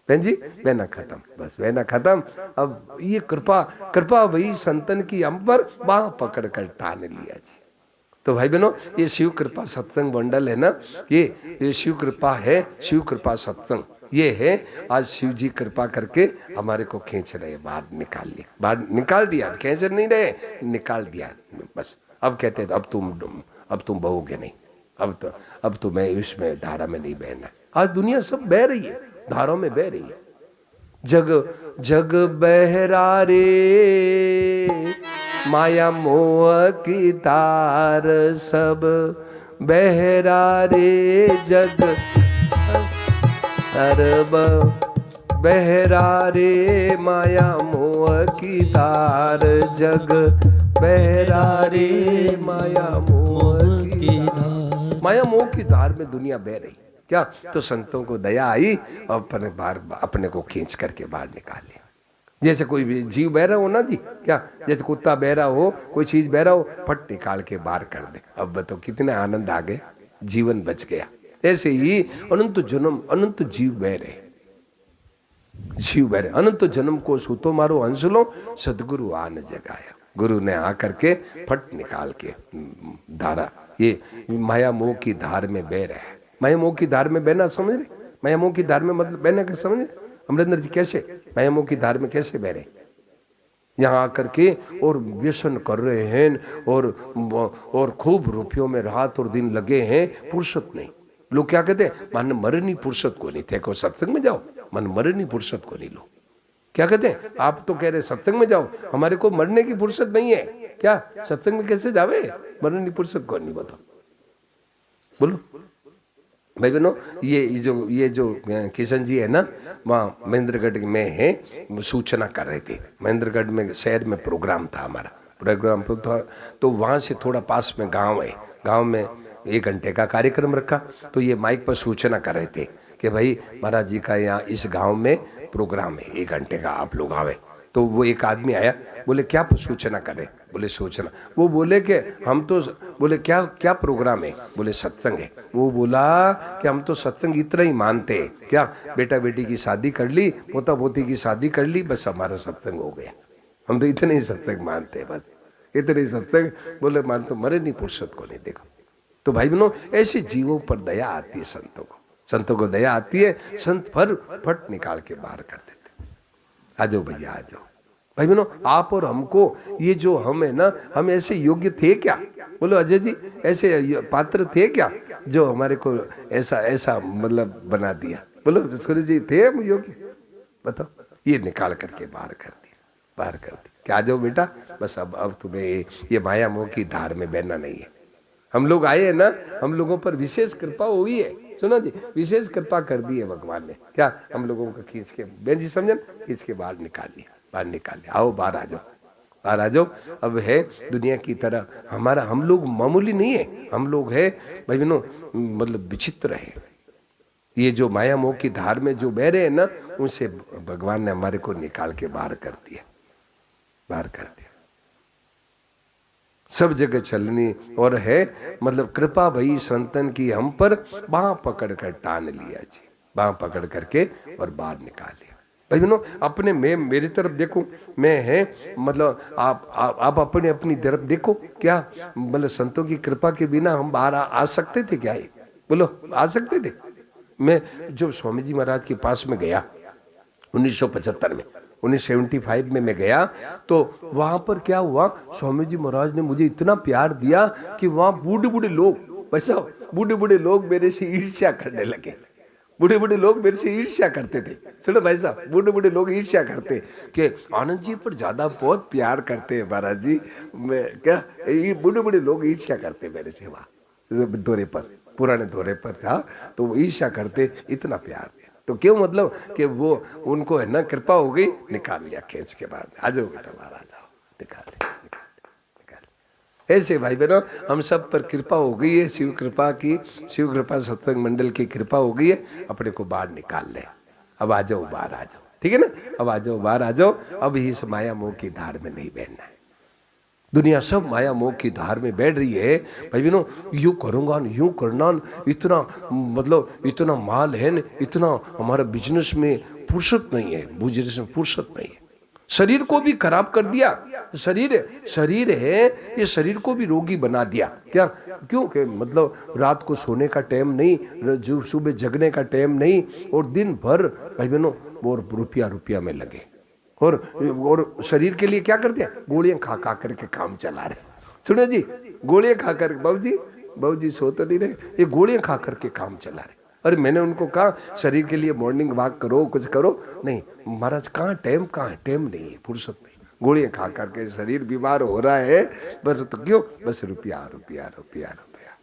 बहन जी बहना खत्म, बस बहना खत्म। अब ये कृपा वही संतन की हम पर, बाह पकड़ कर टान लिया जी। तो भाई बहनों, ये शिव कृपा सत्संग मंडल है ना, ये शिव कृपा है, शिव कृपा सत्संग ये है। आज शिव जी कृपा करके हमारे को खींच रहे, बाहर निकाल लिया, बाहर निकाल दिया, खींच नहीं रहे, निकाल दिया बस। अब कहते अब तुम बहोगे नहीं, अब तो मैं इसमें धारा में नहीं बहना। आज दुनिया सब बह रही है, धारों में बह रही है। जग बहरा रे, माया मोह की धार सब बहरा रे, जग अरब बहरा रे, माया मोह की धार जग बहरा रे, माया मोह की धार। माया मोह की धार में दुनिया बह रही क्या? तो संतों को दया आई और अपने को खींच करके बाहर निकाल लिया। जैसे कोई भी जीव बह रहा हो ना जी, क्या जैसे कुत्ता बह रहा हो, कोई चीज बह रहा हो, फट निकाल के बाहर कर दे। अब बताओ कितना आनंद आ गया, जीवन बच गया। ऐसे ही अनंत जन्म अनंत जीव बह रहे, जीव बह रहे। अनंत जन्म को सूतो मारो हंसलो, सदगुरु आन जगाया। गुरु ने आकर के फट निकाल के धारा, ये माया मोह की धार में बह रहे। माया मोह की धार में बहना समझ रहे? माया मोह की धार में मतलब बहना कैसे समझ? अमरेंद्र जी कैसे माया मोह की धार में कैसे बह रहे? यहाँ आकर के और व्यसन कर रहे हैं और खूब रुपयों में रात और दिन लगे हैं, फुर्सत नहीं। लोग क्या कहते हैं, मन मरनी फुर्सत को नहीं थे, को सत्संग में जाओ, मन मरनी फुर्सत को नहीं लो। क्या कहते हैं, आप तो कह रहे सत्संग में जाओ, हमारे को मरने की फुर्सत नहीं है। क्या सत्संग में कैसे जावे, मरने की फुर्सत को नहीं? बताओ बोलो भाई बहनों। ये जो किशन जी है ना, वहाँ महेंद्रगढ़ में है, सूचना कर रहे थे। महेंद्रगढ़ में शहर में प्रोग्राम था, हमारा प्रोग्राम था, तो वहाँ से थोड़ा पास में गांव है, गांव में 1 घंटे का कार्यक्रम रखा। तो ये माइक पर सूचना कर रहे थे कि भाई महाराज जी का यहाँ इस गांव में प्रोग्राम है, 1 घंटे का, आप लोग आवे। तो वो एक आदमी आया, बोले क्या सूचना करें? बोले सूचना। वो बोले कि हम तो, बोले क्या प्रोग्राम है? बोले सत्संग है। वो बोला कि हम तो सत्संग इतना ही मानते हैं, क्या बेटा बेटी की शादी कर ली, पोता पोती की शादी कर ली, बस हमारा सत्संग हो गया, हम तो इतने ही सत्संग मानते हैं, बस इतने ही सत्संग। बोले मान तो मरे नहीं, फुर्सत को नहीं। देखो तो भाई बहनों, ऐसे जीवों पर दया आती है, संतों को दया आती है। संत फट निकाल के बाहर कर देते। आ जाओ भैया, आ जाओ भाई बहनों। आप और हमको ये जो हम है ना, हम ऐसे योग्य थे क्या? बोलो अजय जी, ऐसे पात्र थे क्या जो हमारे को ऐसा मतलब बना दिया? बोलो सूरज जी थे हम योग्य? बताओ, ये निकाल करके बाहर कर दिया, बाहर कर दिया। क्या जाओ बेटा, बस अब तुम्हें ये माया मोह की धार में बहना नहीं है। हम लोग आए हैं ना, हम लोगों पर विशेष कृपा हुई है। सुनो जी, विशेष कृपा कर दी है भगवान ने। क्या हम लोगों को खींच के, बहन जी समझन, खींच के बाहर निकाल लिया, बाहर निकाल लिया। आओ बाहर आ जाओ, बाहर आ जाओ। अब है दुनिया की तरह हमारा, हम लोग मामूली नहीं है, हम लोग है भाई बहनों, मतलब विचित्र है। ये जो माया मोह की धार में जो बह रहे हैं ना, उनसे भगवान ने हमारे को निकाल के बाहर कर दिया, बाहर कर दिया। सब जगह चलनी और है, मतलब कृपा भई संतन की हम पर, बाह पकड़ कर टान लिया जी, बाह पकड़ करके और बाहर निकाल लिया। भाई बहनों, अपने में मेरी तरफ देखो, मैं है मतलब आप अपने अपनी तरफ देखो। क्या मतलब संतों की कृपा के बिना हम बाहर आ सकते थे क्या? बोलो, आ सकते थे? मैं जब स्वामी जी महाराज के पास में गया 1975 में, 1975 में मैं गया, तो वहां पर क्या हुआ, स्वामी जी महाराज ने मुझे इतना प्यार दिया कि वहां बूढ़े बूढ़े लोग, वैसा बूढ़े बूढ़े लोग मेरे से ईर्ष्या करने लगे। बूढ़े बूढ़े लोग मेरे से ईर्ष्या करते थे। सुनो भाई साहब, बूढ़े बूढ़े लोग ईर्ष्या करते कि आनंद जी पर ज्यादा बहुत प्यार करते हैं महाराज जी। मैं क्या, ये बूढ़े बूढ़े लोग ईर्ष्या करते मेरे से, वहां दौरे पर, पुराने दौरे पर था, तो वो ईर्ष्या करते, इतना प्यार दिया। तो क्यों, मतलब कि वो उनको है ना कृपा हो गई, निकाल लिया खींच के बाहर। आ जाओ बेटा बाहर आ जाओ, निकाल लिया, निकाल। ऐसे भाई बहनों, हम सब पर कृपा हो गई है, शिव कृपा की, शिव कृपा सत्संग मंडल की कृपा हो गई है, अपने को बाहर निकाल ले। अब आ जाओ, बाहर आ जाओ, ठीक है ना? अब आ जाओ, बाहर आ जाओ। अब इस माया मोह की धार में नहीं बहना है। दुनिया सब माया मोह की धार में बैठ रही है। भाई बहनों, यूं करूंगा, यूं करना, इतना मतलब इतना माल है, इतना हमारा बिजनेस में फुर्सत नहीं है, बिजनेस में फुर्सत नहीं है। शरीर को भी खराब कर दिया। शरीर है, ये शरीर को भी रोगी बना दिया। क्या? क्यों? कि मतलब रात को सोने का टाइम नहीं, जो सुबह जगने का टाइम नहीं, और दिन भर भाई बहनों वो रुपया में लगे। और शरीर के लिए क्या करते हैं? गोलियां खा खा करके काम चला रहे। सुनो जी, गोलियां खा कर, बाबू जी सो तो नहीं रहे, ये गोलियां खा करके काम चला रहे। अरे मैंने उनको कहा शरीर के लिए मॉर्निंग वॉक करो, कुछ करो। नहीं महाराज, कहाँ टाइम, कहाँ टाइम नहीं है, फुर्सत नहीं। गोलियां खा करके शरीर बीमार हो रहा है, बस तो क्यों? बस रुपया रुपया रुपया रुपया।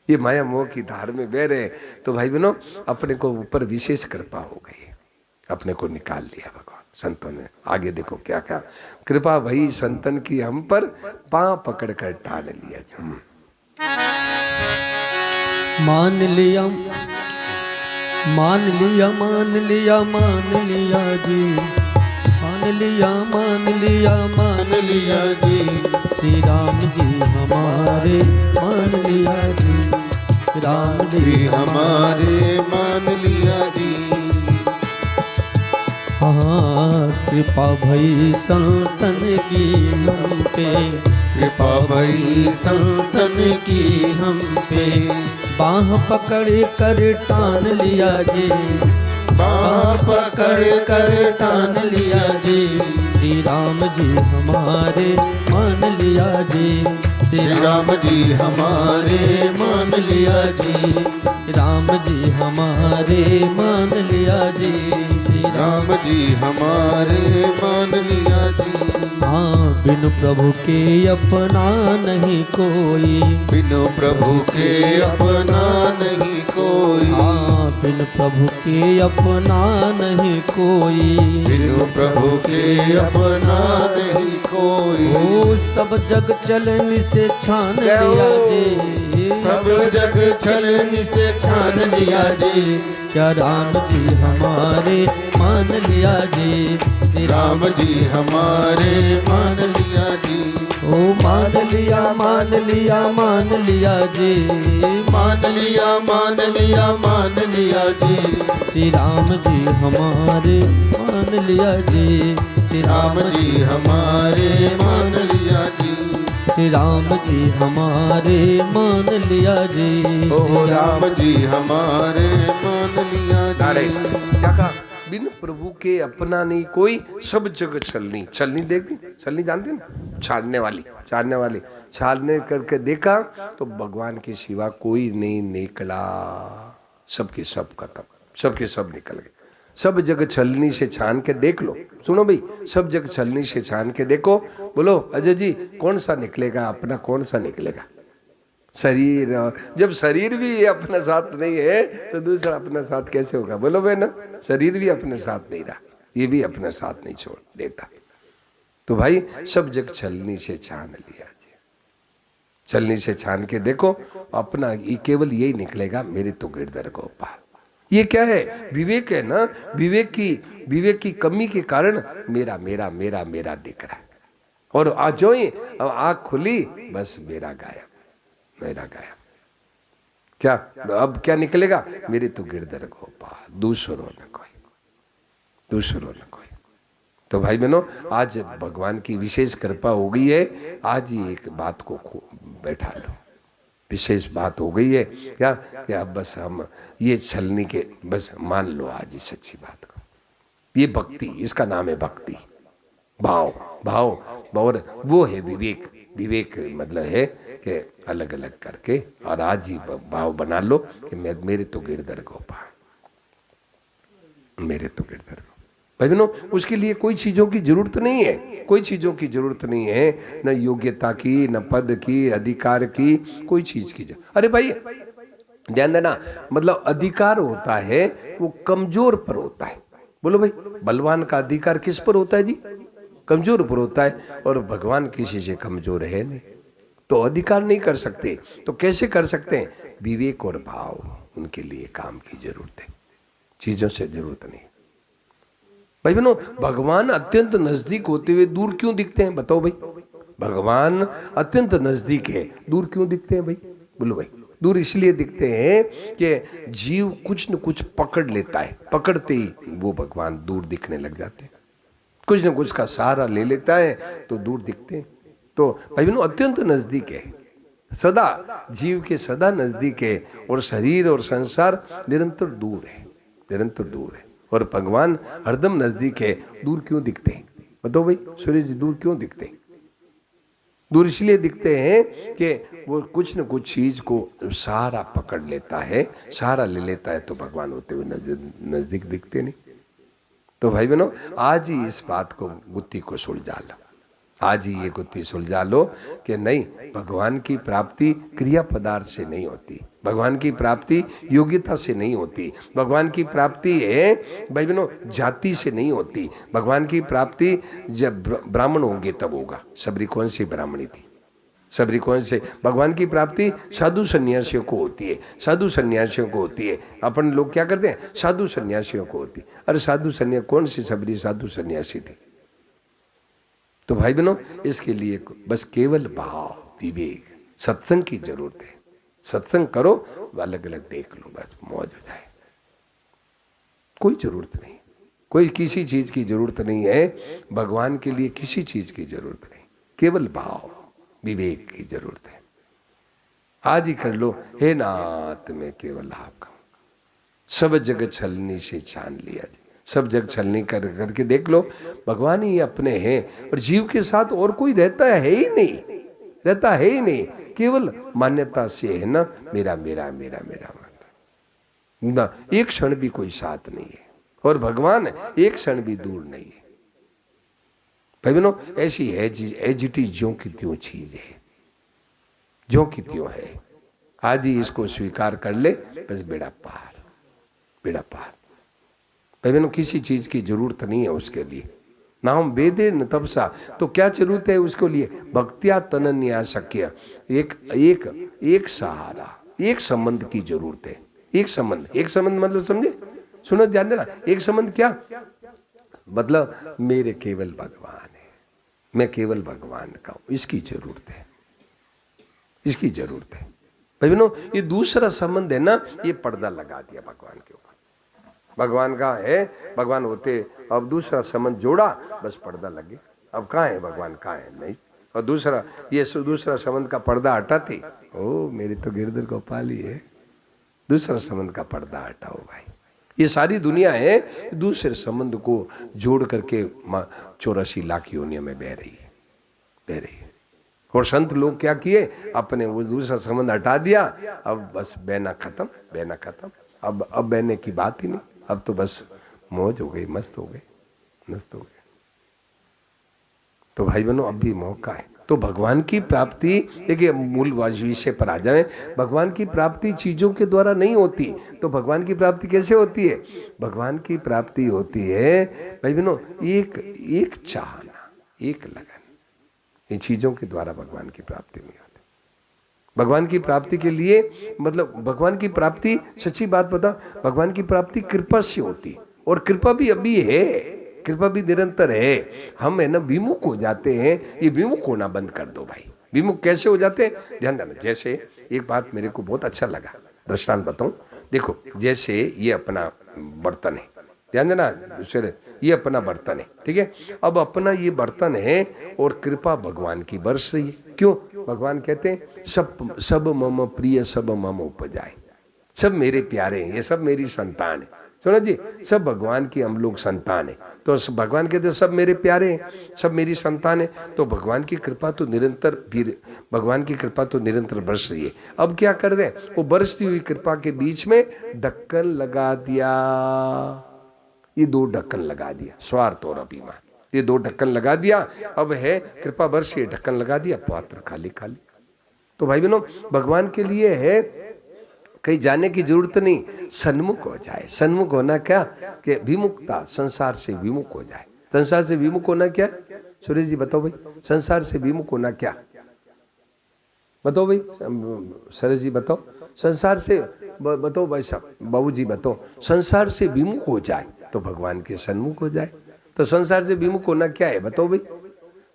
ये माया मोह की धार में बह रहे। तो भाई बहनों, अपने को ऊपर विशेष कृपा हो गई, अपने को निकाल लिया भगवान संतों ने। आगे देखो क्या क्या कृपा भई संतन की हम पर, पांव पकड़ कर टाल लिया। मान लिया मान लिया मान लिया मान लिया जी, मान लिया मान लिया मान लिया जी, श्री राम जी हमारे मान लिया जी, राम जी हमारे मान लिया जी। हाँ, कृपा भई संतन की हम पे, कृपा भई संतन की हम पे, बाह पकड़ कर टान लिया जी, बाह पकड़ कर टान लिया जी, श्री राम जी हमारे मान लिया जी, श्री राम जी हमारे मान लिया जी, राम जी हमारे मान लिया जी, श्री राम जी हमारे मान लिया जी। हाँ, बिनु प्रभु के अपना नहीं कोई, बिनु प्रभु के अपना नहीं कोई, हाँ, बिनु प्रभु के अपना नहीं कोई, बिनु प्रभु के अपना नहीं कोई। ओ सब जग चलन से छान लिया जी, सब जग चलन से छान लिया जी, क्या राम जी हमारे मान लिया जी, श्री राम जी हमारे मान लिया जी। ओ मान लिया मान लिया मान लिया जी, मान लिया मान लिया मान लिया जी, श्री राम जी हमारे मान लिया जी, श्री राम जी हमारे मान लिया जी, श्री राम जी हमारे मान लिया जी, ओ राम जी हमारे मान लिया जी। क्या कहा? बिन प्रभु के अपना नहीं कोई, सब जगह छलनी। छलनी देखी, छलनी जानते ना, छाड़ने वाली, छाड़ने वाली। छाड़ने करके देखा तो भगवान के सिवा कोई नहीं निकला, सबके सब खत्म, सबके सब निकल गए। सब जग छलनी से छान के देख लो, सुनो भाई, सब जग छलनी से छान के देखो, बोलो अजय जी कौन सा निकलेगा अपना, कौन सा निकलेगा? शरीर। जब शरीर भी अपना साथ नहीं है तो दूसरा अपना साथ कैसे होगा? बोलो बहना, शरीर भी अपने साथ नहीं रहा, ये भी अपना साथ नहीं छोड़ देता। तो भाई सब जग छलनी से छान लिया जी, छलनी से छान के देखो अपना, ये केवल यही निकलेगा, मेरे तो गिरधर गोपाल। ये क्या है? विवेक है ना। विवेक की कमी के कारण मेरा मेरा मेरा मेरा दिख रहा है, और आज जो ही आंख खुली बस मेरा गायब, मेरा गायब। क्या अब क्या निकलेगा? मेरे तो गिरधर गोपाल, दूसरो न कोई, दूसरो न कोई। तो भाई बहनों, आज भगवान की विशेष कृपा हो गई है, आज ही एक बात को बैठा लो, विशेष बात हो गई है क्या? क्या बस हम ये छलनी के बस मान लो आज ही सच्ची बात को। ये भक्ति, इसका नाम है भक्ति, भाव। भाव और वो है विवेक। विवेक मतलब है कि अलग अलग करके, और आज ही भाव बना लो कि मेरे तो गिरधर गोपाल, मेरे तो गिरधर गोपाल। भाई बहनों, उसके लिए कोई चीजों की जरूरत नहीं है, कोई चीजों की जरूरत नहीं है, न योग्यता की, न पद की, अधिकार की, कोई चीज की जरूरत। अरे भाई ध्यान देना, मतलब अधिकार होता है वो कमजोर पर होता है। बोलो भाई, बलवान का अधिकार किस पर होता है जी? कमजोर पर होता है, और भगवान किसी से कमजोर है नहीं, तो अधिकार नहीं कर सकते। तो कैसे कर सकते हैं? विवेक और भाव, उनके लिए काम की जरूरत है, चीजों से जरूरत नहीं। भाई बहनों, भगवान अत्यंत नजदीक होते हुए दूर क्यों दिखते हैं? बताओ भाई, भगवान अत्यंत नजदीक है, दूर क्यों दिखते हैं भाई? बोलो भाई, दूर इसलिए दिखते हैं कि जीव कुछ न कुछ पकड़ लेता है, पकड़ते ही वो भगवान दूर दिखने लग जाते हैं, कुछ न कुछ का सहारा ले लेता है तो दूर दिखते हैं। तो भाई बहनों, अत्यंत नजदीक है, सदा जीव के सदा नजदीक है, और शरीर और संसार निरंतर दूर है, निरंतर दूर है, और भगवान हरदम नजदीक है। दूर क्यों दिखते हैं? बताओ भाई सूर्य जी, दूर क्यों दिखते हैं? दूर इसलिए दिखते हैं कि वो कुछ न कुछ चीज को सहारा पकड़ लेता है, सहारा ले लेता है, तो भगवान होते हुए नजदीक दिखते नहीं। तो भाई बहनों, आज ही इस बात को, गुत्थी को सुलझा लो, आज ही ये गुत्थी सुलझा लो कि नहीं, भगवान की प्राप्ति क्रिया पदार्थ से नहीं होती, भगवान की प्राप्ति योग्यता से नहीं होती, भगवान की प्राप्ति है भाई बहनों जाति से नहीं होती, भगवान की प्राप्ति जब ब्राह्मण होंगे तब होगा। सबरी कौन सी ब्राह्मणी थी? सबरी कौन से? भगवान की प्राप्ति साधु सन्यासियों को होती है, साधु सन्यासियों को होती है। अपन लोग क्या करते हैं? साधु सन्यासियों को होती। अरे साधु सन्यासी कौन सी सबरी साधु सन्यासी थी? तो भाई बहनों, इसके लिए बस केवल भाव, विवेक, सत्संग की जरूरत है। सत्संग करो, अलग अलग देख लो, बस मौज हो जाए। कोई जरूरत नहीं, कोई किसी चीज की जरूरत नहीं है, भगवान के लिए किसी चीज की जरूरत नहीं, केवल भाव विवेक की जरूरत है। आज ही कर लो, हे नाथ मैं केवल आपका, सब जग छलनी से छान लिया जी, सब जग छलनी करके देख लो, भगवान ही अपने हैं, और जीव के साथ और कोई रहता है ही नहीं, रहता है ही नहीं, केवल मान्यता से है ना, मेरा मेरा मेरा मेरा ना, एक क्षण भी कोई साथ नहीं है, और भगवान एक क्षण भी दूर नहीं है। भाई बहनों, ऐसी है एजिटी ज्यों की त्यों चीज है, ज्यों की त्यों है। आज ही इसको स्वीकार कर ले, बस बेड़ा पार, बेड़ा पार। भाई बहनों, किसी चीज की जरूरत नहीं है उसके लिए, ना हम वेदे न तपसा, तो क्या जरूरत है उसके लिए? भक्त्या तनन्या शक्य, एक सहारा, एक संबंध की जरूरत है। एक संबंध, एक संबंध मतलब समझे? सुनो ध्यान देना, एक संबंध क्या मतलब? मेरे केवल भगवान है, मैं केवल भगवान का हूं, इसकी जरूरत है, इसकी जरूरत है। भाई बहनों, ये दूसरा संबंध है ना, ये पर्दा लगा दिया भगवान के ऊपर। भगवान का है, भगवान होते, अब दूसरा संबंध जोड़ा, बस पर्दा लगे। अब कहाँ है भगवान, कहाँ है? नहीं। और दूसरा, ये दूसरा संबंध का पर्दा हटाते, ओ मेरे तो गिरधर गोपाल ही है, दूसरा संबंध का पर्दा हटाओ भाई। ये सारी दुनिया है दूसरे संबंध को जोड़ करके 84 लाख योनियों में बह रही है, बह रही है। और संत लोग क्या किए? अपने वो दूसरा संबंध हटा दिया, अब बस बहना खत्म, बहना खत्म। अब बहने की बात ही नहीं, अब तो बस मौज हो गई, मस्त हो गए, मस्त हो गए। तो भाई बहनों अब भी मौका है। तो भगवान की प्राप्ति, देखिए मूल विषय पर आ जाए, भगवान की प्राप्ति चीजों के द्वारा नहीं होती। तो भगवान की प्राप्ति कैसे होती है? भगवान की प्राप्ति होती है भाई बहनों एक चाहना, एक लगन। इन चीजों के द्वारा भगवान की प्राप्ति नहीं होती। भगवान की प्राप्ति के लिए मतलब भगवान की प्राप्ति, सच्ची बात बता, भगवान की प्राप्ति कृपा से होती, और कृपा भी अभी है, कृपा भी निरंतर है। हम है ना विमुख हो जाते हैं, ये विमुख होना बंद कर दो भाई। विमुख कैसे हो जाते हैं? ध्यान देना। जैसे एक बात मेरे को बहुत अच्छा लगा, दृष्टांत बताऊं। देखो जैसे ये अपना बर्तन है, ध्यान देना, ये अपना बर्तन है, ठीक है। अब अपना ये बर्तन है और कृपा भगवान की बरस रही है। क्यों? भगवान कहते हैं सब मम प्रिय सब मम उपजाए, सब मेरे प्यारे हैं, ये सब मेरी संतान है। सुनो जी, सब भगवान की हम लोग संतान है। तो भगवान कहते हैं सब मेरे प्यारे हैं, सब मेरी संतान है। तो भगवान की कृपा तो निरंतर, फिर भगवान की कृपा तो निरंतर बरस रही है। अब क्या कर रहे हैं? वो बरसती हुई कृपा के बीच में ढक्कन लगा दिया। ये दो ढक्कन लगा दिया, स्वार्थ और अभिमान, ये दो ढक्कन लगा दिया। अब है कृपा बरसी, ढक्कन लगा दिया, पात्र खाली खाली। तो भाई बहनों भगवान के लिए है कहीं जाने की जरूरत नहीं, सन्मुख हो जाए। सन्मुख होना क्या? कि विमुखता, संसार से विमुख हो जाए। संसार से विमुख होना क्या? सुरेश जी बताओ भाई, संसार से विमुख होना क्या? बताओ भाई, सुरेश जी बताओ, संसार से बताओ भाई साहब, बाबू जी बताओ, संसार से विमुख हो जाए तो भगवान के सन्मुख हो जाए। तो संसार से विमुख होना क्या है? बताओ भाई,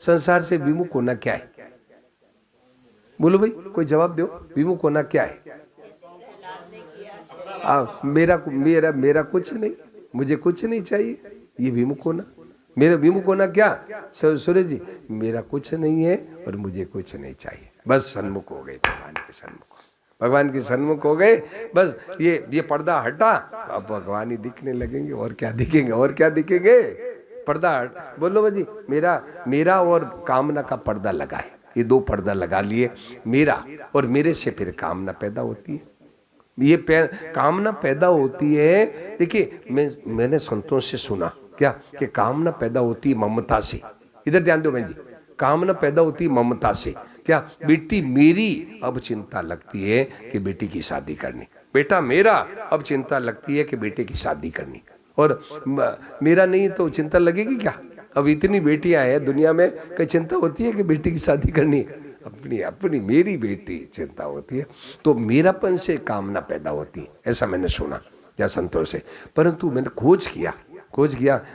संसार से विमुख होना क्या है? बोलो भाई, कोई जवाब दो, विमुख होना क्या है? मेरा कुछ नहीं, मुझे कुछ नहीं चाहिए, ये विमुख होना। मेरा विमुख होना क्या? सुरेश जी, मेरा कुछ नहीं है और मुझे कुछ नहीं चाहिए, बस सन्मुख हो गए भगवान के सन्मुख, भगवान के सन्मुख हो गए। बस ये पर्दा हटा, अब भगवान ही दिखने लगेंगे, और क्या दिखेंगे, और क्या दिखेंगे? पर्दा हट, बोलो भाई, मेरा और कामना का पर्दा लगाए, ये दो पर्दा लगा लिए, मेरा और मेरे से फिर कामना पैदा होती है। ये कामना पैदा होती है। देखिए मैंने संतों से सुना क्या कि कामना पैदा होती है ममता से। इधर ध्यान दो बहन जी, कामना पैदा होती है ममता से। क्या? बेटी मेरी, अब चिंता लगती है कि बेटी की शादी करनी। बेटा मेरा, अब चिंता लगती है कि बेटे की शादी करनी। और मेरा नहीं तो चिंता लगेगी क्या? अब इतनी बेटियां हैं दुनिया में, कई चिंता होती है कि बेटी की शादी करनी है? अपनी अपनी मेरी बेटी चिंता होती है। तो मेरापन से कामना पैदा होती है, ऐसा मैंने सुना या संतों से। परंतु मैंने खोज किया,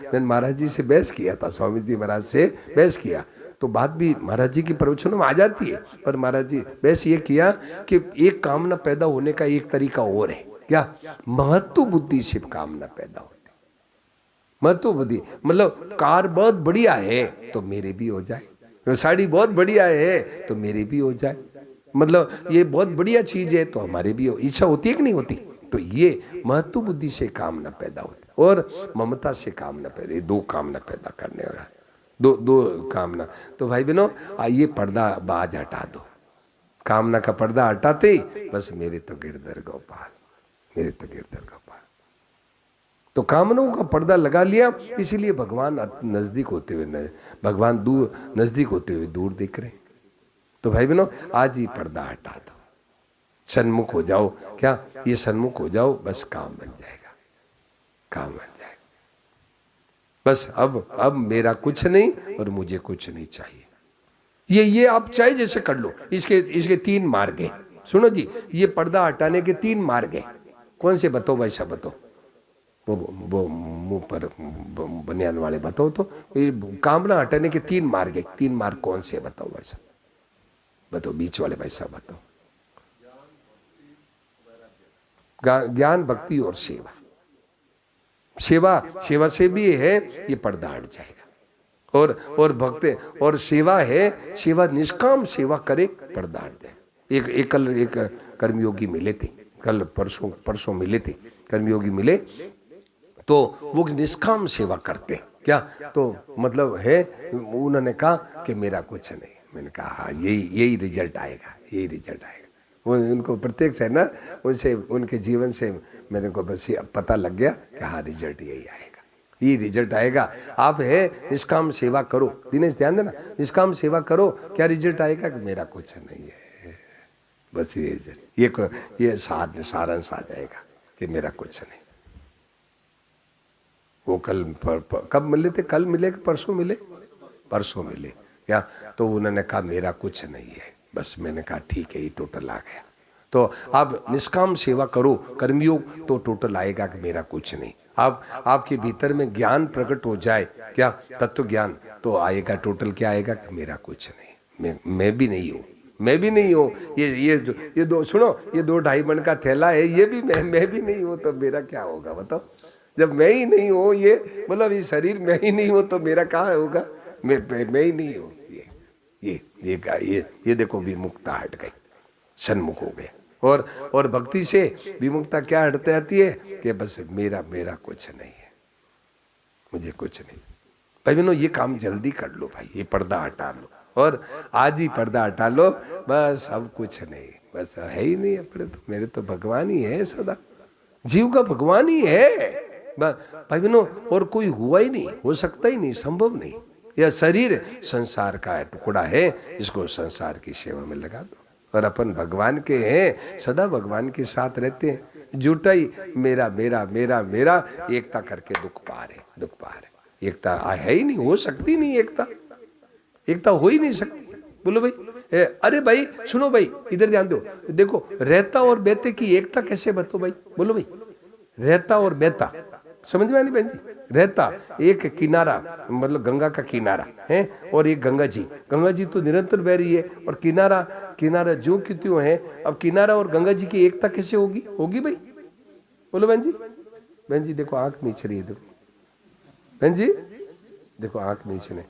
मैंने महाराज जी से बहस किया था, स्वामी जी महाराज से बहस किया, तो बात भी महाराज जी की प्रवचनों में आ जाती है। पर महाराज जी बहस ये किया कि एक कामना पैदा होने का एक तरीका और है। क्या? महत्व बुद्धि से कामना पैदा होती। महत्व बुद्धि मतलब कार बहुत बढ़िया है तो मेरे भी हो जाए, साड़ी बहुत बढ़िया है तो मेरे भी हो जाए, मतलब ये बहुत बढ़िया चीज है तो हमारे भी हो। इच्छा होती है कि नहीं होती? तो ये महत्व बुद्धि से कामना पैदा होती और ममता से कामना पैदा, ये दो कामना पैदा करने वाला, दो कामना। तो भाई बहनों ये पर्दा बाज हटा दो, कामना का पर्दा हटाते बस मेरे तो गिरधर गोपाल, मेरे तो गिरधर गोपाल। तो कामनाओं का पर्दा लगा लिया, इसीलिए भगवान नजदीक होते हुए, भगवान दूर नजदीक होते हुए दूर दिख रहे। तो भाई बहनों आज ही पर्दा हटा दो, सन्मुख हो जाओ। क्या? ये सन्मुख हो जाओ, बस काम बन जाएगा, काम बन जाएगा। बस अब मेरा कुछ नहीं और मुझे कुछ नहीं चाहिए। ये आप चाहे जैसे कर लो। इसके तीन मार्ग हैं। सुनो जी, ये पर्दा हटाने के तीन मार्ग हैं। कौन से बताओ भाई साहब, बताओ। वो मुंह पर बनियान वाले बताओ। तो ये कामना हटाने के तीन मार्ग है। तीन मार्ग कौन से बताओ भाई साहब, बताओ। बीच वाले भाई साहब बताओ। ज्ञान, भक्ति और सेवा। सेवा से भी है ये पर्दा हट जाएगा। और भक्ति और सेवा है, सेवा निष्काम सेवा करे, पर्दा हट जाए। कल एक कर्मयोगी मिले थे, कल परसों मिले थे कर्मयोगी मिले, तो वो निष्काम सेवा करते। क्या? तो मतलब है, उन्होंने कहा कि मेरा कुछ नहीं। मैंने कहा हाँ, यही रिजल्ट आएगा, यही रिजल्ट आएगा। वो उनको प्रत्यक्ष है ना, उनसे उनके जीवन से मेरे को बस ये पता लग गया कि हाँ रिजल्ट यही आएगा, ये रिजल्ट आएगा। आप है निष्काम सेवा करो, दिनेश ध्यान देना, निष्काम सेवा करो, क्या रिजल्ट आएगा कि मेरा कुछ नहीं है, बस ये सारांश आ जाएगा कि मेरा कुछ नहीं। वो कल कब मिले थे, कल मिले कि परसों मिले, परसों मिले क्या, तो उन्होंने कहा मेरा कुछ नहीं है, बस मैंने कहा ठीक है, ये टोटल आ गया। तो आप निष्काम सेवा करो, कर्मयोग, तो टोटल आएगा कि मेरा कुछ नहीं। आप आपके भीतर में ज्ञान प्रकट हो जाए, क्या तत्व ज्ञान, तो आएगा टोटल क्या आएगा कि मेरा कुछ नहीं, मैं भी नहीं हूँ, मैं भी नहीं हूँ। ये दो सुनो, ये 2-2.5 मन का थैला है, ये भी मैं भी नहीं हूँ, तो मेरा क्या होगा बताओ। जब मैं ही नहीं हूँ, ये मतलब ये शरीर मैं ही नहीं हूँ, तो मेरा कहाँ होगा, मैं ही नहीं हूँ। ये देखो विमुक्ता हट गई, सन्मुख हो गया। और भक्ति से विमुक्ता क्या हटते आती है कि बस मेरा कुछ नहीं है, मुझे कुछ नहीं। भाई बहनों ये काम जल्दी कर लो भाई, ये पर्दा हटा लो, और आज ही पर्दा हटा लो, बस अब कुछ नहीं, बस है ही नहीं अपने तो, मेरे तो भगवान ही है, सदा जीव का भगवान ही है भाई बहनों, और कोई हुआ ही नहीं, हो सकता ही नहीं, संभव नहीं। यह शरीर संसार का टुकड़ा है, इसको संसार की सेवा में लगा दो, और अपन भगवान के हैं, सदा भगवान के साथ रहते हैं। झूठा ही मेरा मेरा मेरा मेरा, एकता करके दुख पा रहे, एकता है ही नहीं, हो सकती नहीं, एकता हो ही नहीं सकती। बोलो भाई, अरे भाई सुनो भाई, इधर ध्यान दो, देखो रहता और बेते की एकता कैसे बताओ भाई, बोलो भाई, रहता और बेता समझ में नहीं बहन जी। रहता एक किनारा, मतलब गंगा का किनारा है, और एक गंगा जी तो निरंतर बह रही है, और किनारा जो कि त्यों है। अब किनारा और गंगा जी की एकता कैसे होगी भाई, बोलो बहन जी देखो आंख मीच रही है, देखो बहन जी देखो आंख मीचने,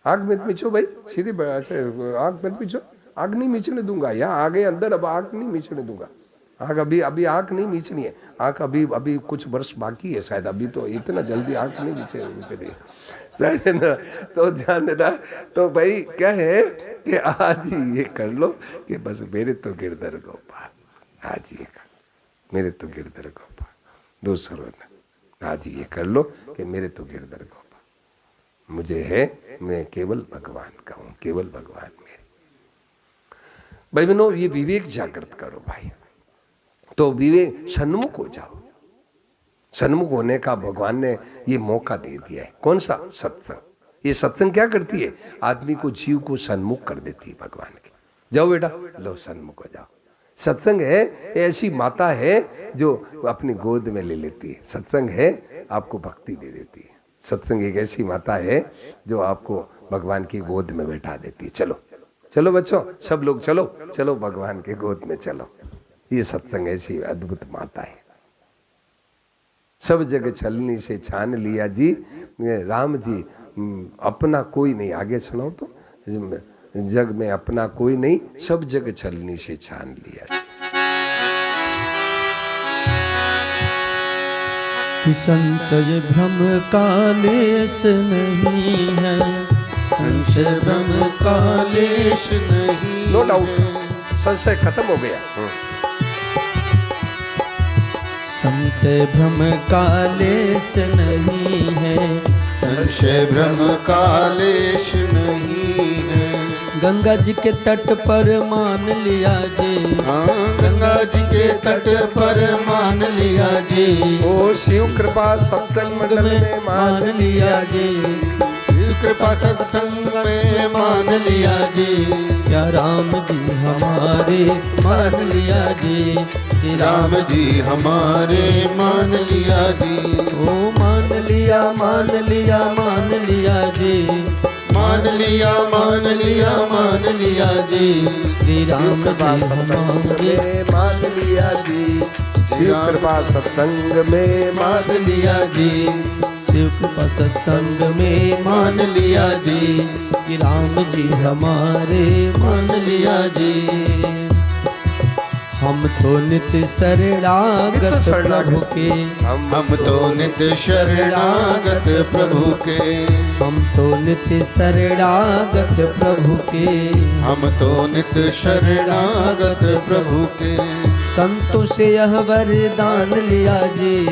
आंख मत मीचो भाई, सीधी आंख मत मीचो, आंख नहीं मीचने दूंगा, यहाँ आ गए अंदर, अब आंख नहीं मीचने दूंगा, आंख अभी आंख नहीं मीचनी है, आंख अभी कुछ वर्ष बाकी है शायद, अभी तो इतना जल्दी आंख नहीं मीचनी शायद ना, तो ध्यान देना। तो भाई क्या है कि आज ही ये कर लो कि बस मेरे तो गिरधर गोपाल, आज ये कर, मेरे तो गिरधर गोपाल, दूसरों ने आज ये कर लो कि मेरे तो गिरधर गोपाल, मुझे है, मैं केवल भगवान का हूँ, केवल भगवान मेरे। भाई बहनों ये विवेक जागृत करो भाई, तो विवेक सन्मुख हो जाओ। सन्मुख होने का भगवान ने ये मौका दे दिया है, कौन सा, सत्संग। ये सत्संग क्या करती है, आदमी को, जीव को सन्मुख कर देती है भगवान की। जाओ बेटा, लो सन्मुख हो जाओ। सत्संग है ऐसी माता है जो अपनी गोद में ले लेती है, सत्संग है आपको भक्ति दे देती है, सत्संग एक ऐसी माता है जो आपको भगवान की गोद में बैठा देती है। चलो चलो बच्चों, सब लोग चलो भगवान के गोद में चलो। ये सत्संग ऐसी अद्भुत माता है। सब जग छलनी से छान लिया जी, राम जी अपना कोई नहीं, आगे सुनाओ तो, जग में अपना कोई नहीं, सब जग छलनी से छान लिया जी। कि संशय भ्रम कालेश नहीं है, संशय भ्रम कालेश नहीं, नो डाउट संशय खत्म हो गया। संशय भ्रम कालेश नहीं है, संशय भ्रम कालेश नहीं है। गंगा जी के तट पर मान लिया जी, हाँ गंगा जी के तट पर मान लिया जी, ओ शिव कृपा सत्संग मंडल में मान लिया जी, शिव कृपा सत्संग में मान लिया जी। क्या राम जी हमारे मान लिया जी, राम जी हमारे मान लिया जी, ओ मान लिया मान लिया मान लिया जी, मान लिया मान लिया मान लिया जी। श्री राम जी हमारे मान लिया जी, शिव कृपा सत्संग में मान लिया जी, शिव कृपा सत्संग में मान लिया जी, कि राम जी हमारे मान लिया जी। हम तो नित्य शरणागत प्रभु के, हम तो नित्य शरणागत प्रभु के, हम तो नित्य शरणागत प्रभु के, हम तो नित्य शरणागत प्रभु के। संतों से यह वरदान लिया जी,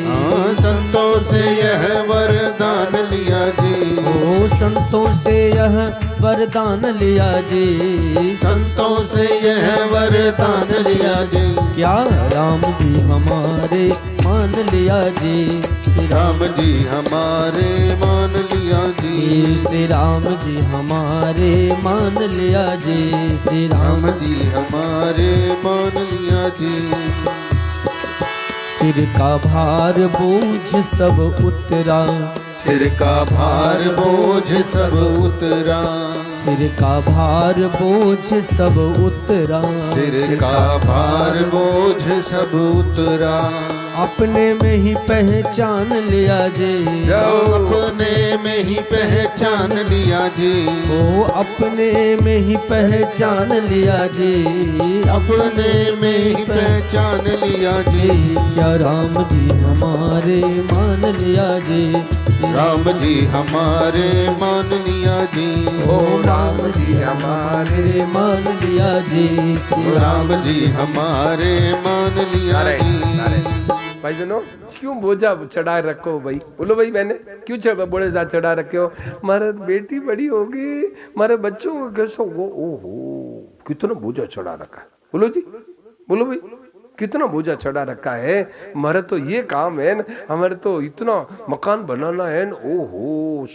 संतों से यह वरदान लिया जी, ओ संतों से यह वरदान लिया जी, संतों से यह वरदान लिया जी। क्या राम जी हमारे मान लिया जी, श्री राम जी हमारे मान लिया जी, श्री राम जी हमारे मान लिया जी, श्री राम जी हमारे मान लिया जी। सिर का भार बोझ सब उतरा, सिर का भार बोझ सब उतरा, सिर का भार बोझ सब उतरा, सिर का भार बोझ सब उतरा। अपने में ही पहचान लिया जी, अपने में ही पहचान लिया जी, ओ अपने में ही पहचान लिया जी, अपने में ही पहचान लिया जी। क्या राम जी हमारे मान लिया जी, राम जी हमारे मान लिया जी, ओ राम जी हमारे मान लिया जी, राम जी हमारे मान लिया जी। भाई जनों, क्यों बोझा चढ़ा रखो भाई? बोलो भाई, मैंने क्यों बोझा चढ़ा रखे हो? मारा बेटी बड़ी होगी, मारे बच्चों को कैसे हो? ओहो, कितना बोझा चढ़ा रखा है। बोलो जी, बोलो भाई, कितना बोझा चढ़ा रखा है। हमारा तो ये काम है, हमारे तो इतना मकान बनाना है। ओहो,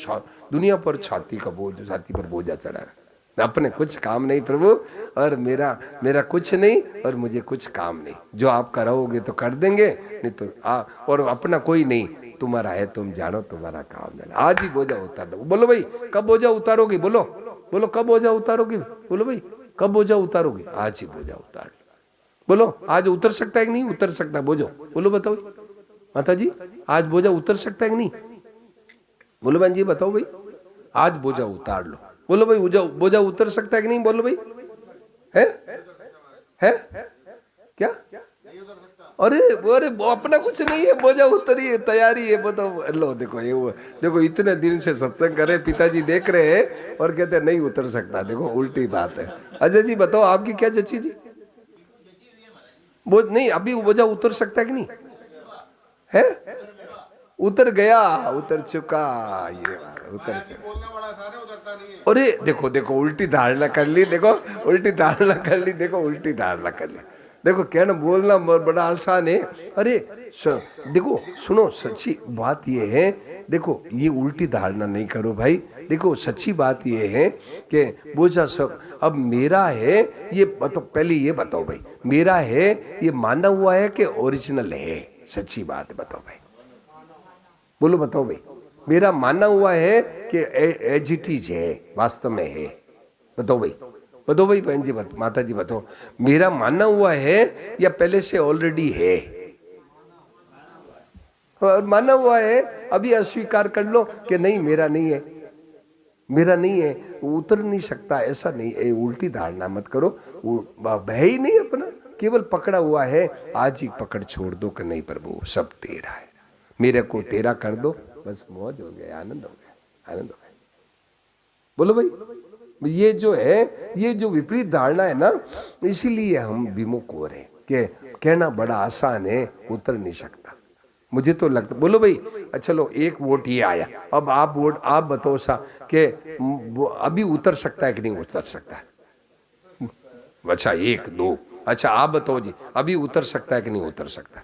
दुनिया पर छाती का बोझ, छाती पर बोझा चढ़ा है। अपने कुछ काम नहीं प्रभु, और मेरा कुछ नहीं, और मुझे कुछ काम नहीं। जो आप कराओगे तो कर देंगे, नहीं तो और अपना कोई नहीं, तुम्हारा है, तुम जानो, तुम्हारा काम जानो। आज ही बोझा उतार दो। बोलो भाई, कब बोझा उतारोगी? बोलो बोलो, कब बोझा उतारोगी? बोलो भाई, कब बोझा उतारोगी? आज ही बोझा उतार लो। बोलो, आज उतर सकता है कि नहीं उतर सकता बोझो? बोलो बताओ माता जी, आज बोझा उतर सकता है कि नहीं? बोलो बहन जी, बताओ भाई, आज बोझा उतार लो। बोलो भाई, बोझा उतर सकता है कि नहीं? बोलो भाई, है क्या? अरे अरे अपना कुछ नहीं है, बोझा उतरी है, तैयारी है। बताओ, लो देखो, ये वो देखो, इतने दिन से सत्संग करे, पिताजी देख रहे हैं और कहते हैं नहीं उतर सकता। देखो, उल्टी बात है। अजय जी बताओ, आपकी क्या जची जी? बोझ नहीं, अभी बोझा उतर सकता है कि नहीं? है, उतर गया, उतर चुका, ये उतर चुका। अरे देखो देखो, उल्टी धारणा कर ली। देखो, उल्टी धारणा कर ली। देखो, उल्टी धारणा कर ली। देखो, कहना बोलना बड़ा आसान है। अरे देखो, सुनो, सच्ची बात ये है। देखो, ये उल्टी धारणा नहीं करो भाई। देखो, सच्ची बात ये है कि बोझा सब अब मेरा है। ये बताओ, पहले ये बताओ भाई, मेरा है ये माना हुआ है कि ओरिजिनल है? सच्ची बात है, बताओ भाई, बोलो बताओ भाई, मेरा माना हुआ है कि एज इट इज है, वास्तव में है? बताओ भाई, बताओ भाई, बहन जी, माता जी बताओ, मेरा माना हुआ है या पहले से ऑलरेडी है? माना हुआ है, अभी अस्वीकार कर लो कि नहीं, मेरा नहीं है, मेरा नहीं है, उतर नहीं सकता। ऐसा नहीं है, उल्टी धारणा मत करो। है ही नहीं अपना, केवल पकड़ा हुआ है। आज ही पकड़ छोड़ दो कि नहीं प्रभु, सब तेरा है, मेरे को तेरा कर दो, बस मौज हो गया, आनंद हो गया, आनंद हो गया। बोलो भाई, ये जो है, ये जो विपरीत धारणा है ना, इसीलिए हम विमुख हो रहे कि कहना बड़ा आसान है, उतर नहीं सकता। मुझे तो लगता, बोलो भाई, चलो एक वोट ये आया, अब आप वोट आप बताओ सा कि अभी उतर सकता है कि नहीं उतर सकता है? अच्छा, एक दो, अच्छा आप बताओ जी, अभी उतर सकता है कि नहीं उतर सकता?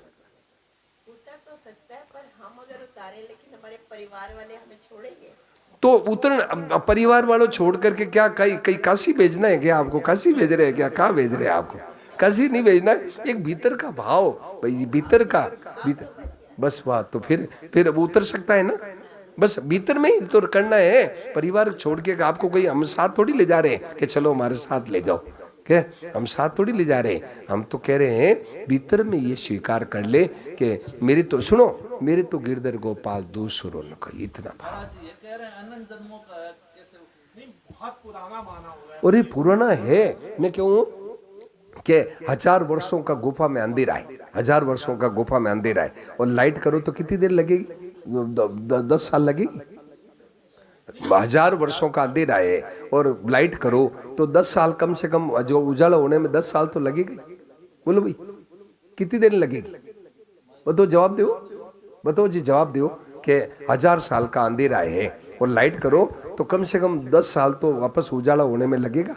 तो उतर, परिवार वालों छोड़ करके क्या कहीं काशी भेजना है क्या आपको? काशी भेज रहे हैं क्या? कहाँ भेज रहे हैं आपको? काशी नहीं भेजना है। एक भीतर का भाव भाई, भीतर का, भीतर बस बात। तो फिर अब उतर सकता है ना, बस भीतर में ही तो करना है। परिवार छोड़ के आपको कोई, हम साथ थोड़ी ले जा रहे हैं कि चलो हमारे साथ ले जाओ, क्या हम साथ थोड़ी ले जा रहे हैं। हम तो कह रहे हैं भीतर में ये स्वीकार कर ले कि मेरे तो, सुनो, मेरे तो गिरधर गोपाल दूसरों न कोई, इतना भाव। अरे पुराना है, मैं क्यों कि 1000 वर्षों का गुफा में अंधेरा है, 1000 वर्षों का गुफा में अंधेरा है, और लाइट करो तो कितनी देर लगेगी? 10 साल लगेगी। 1000 वर्षों का अंधेरा है और लाइट करो तो 10 साल कम से कम, जो उजाला होने में 10 साल तो लगेगा। बोलो भाई कितनी देर लगेगी? बताओ, जवाब दो, बताओ जी, जवाब दो कि 1000 साल का अंधेरा है और लाइट करो तो कम से कम 10 साल तो वापस उजाला होने में लगेगा।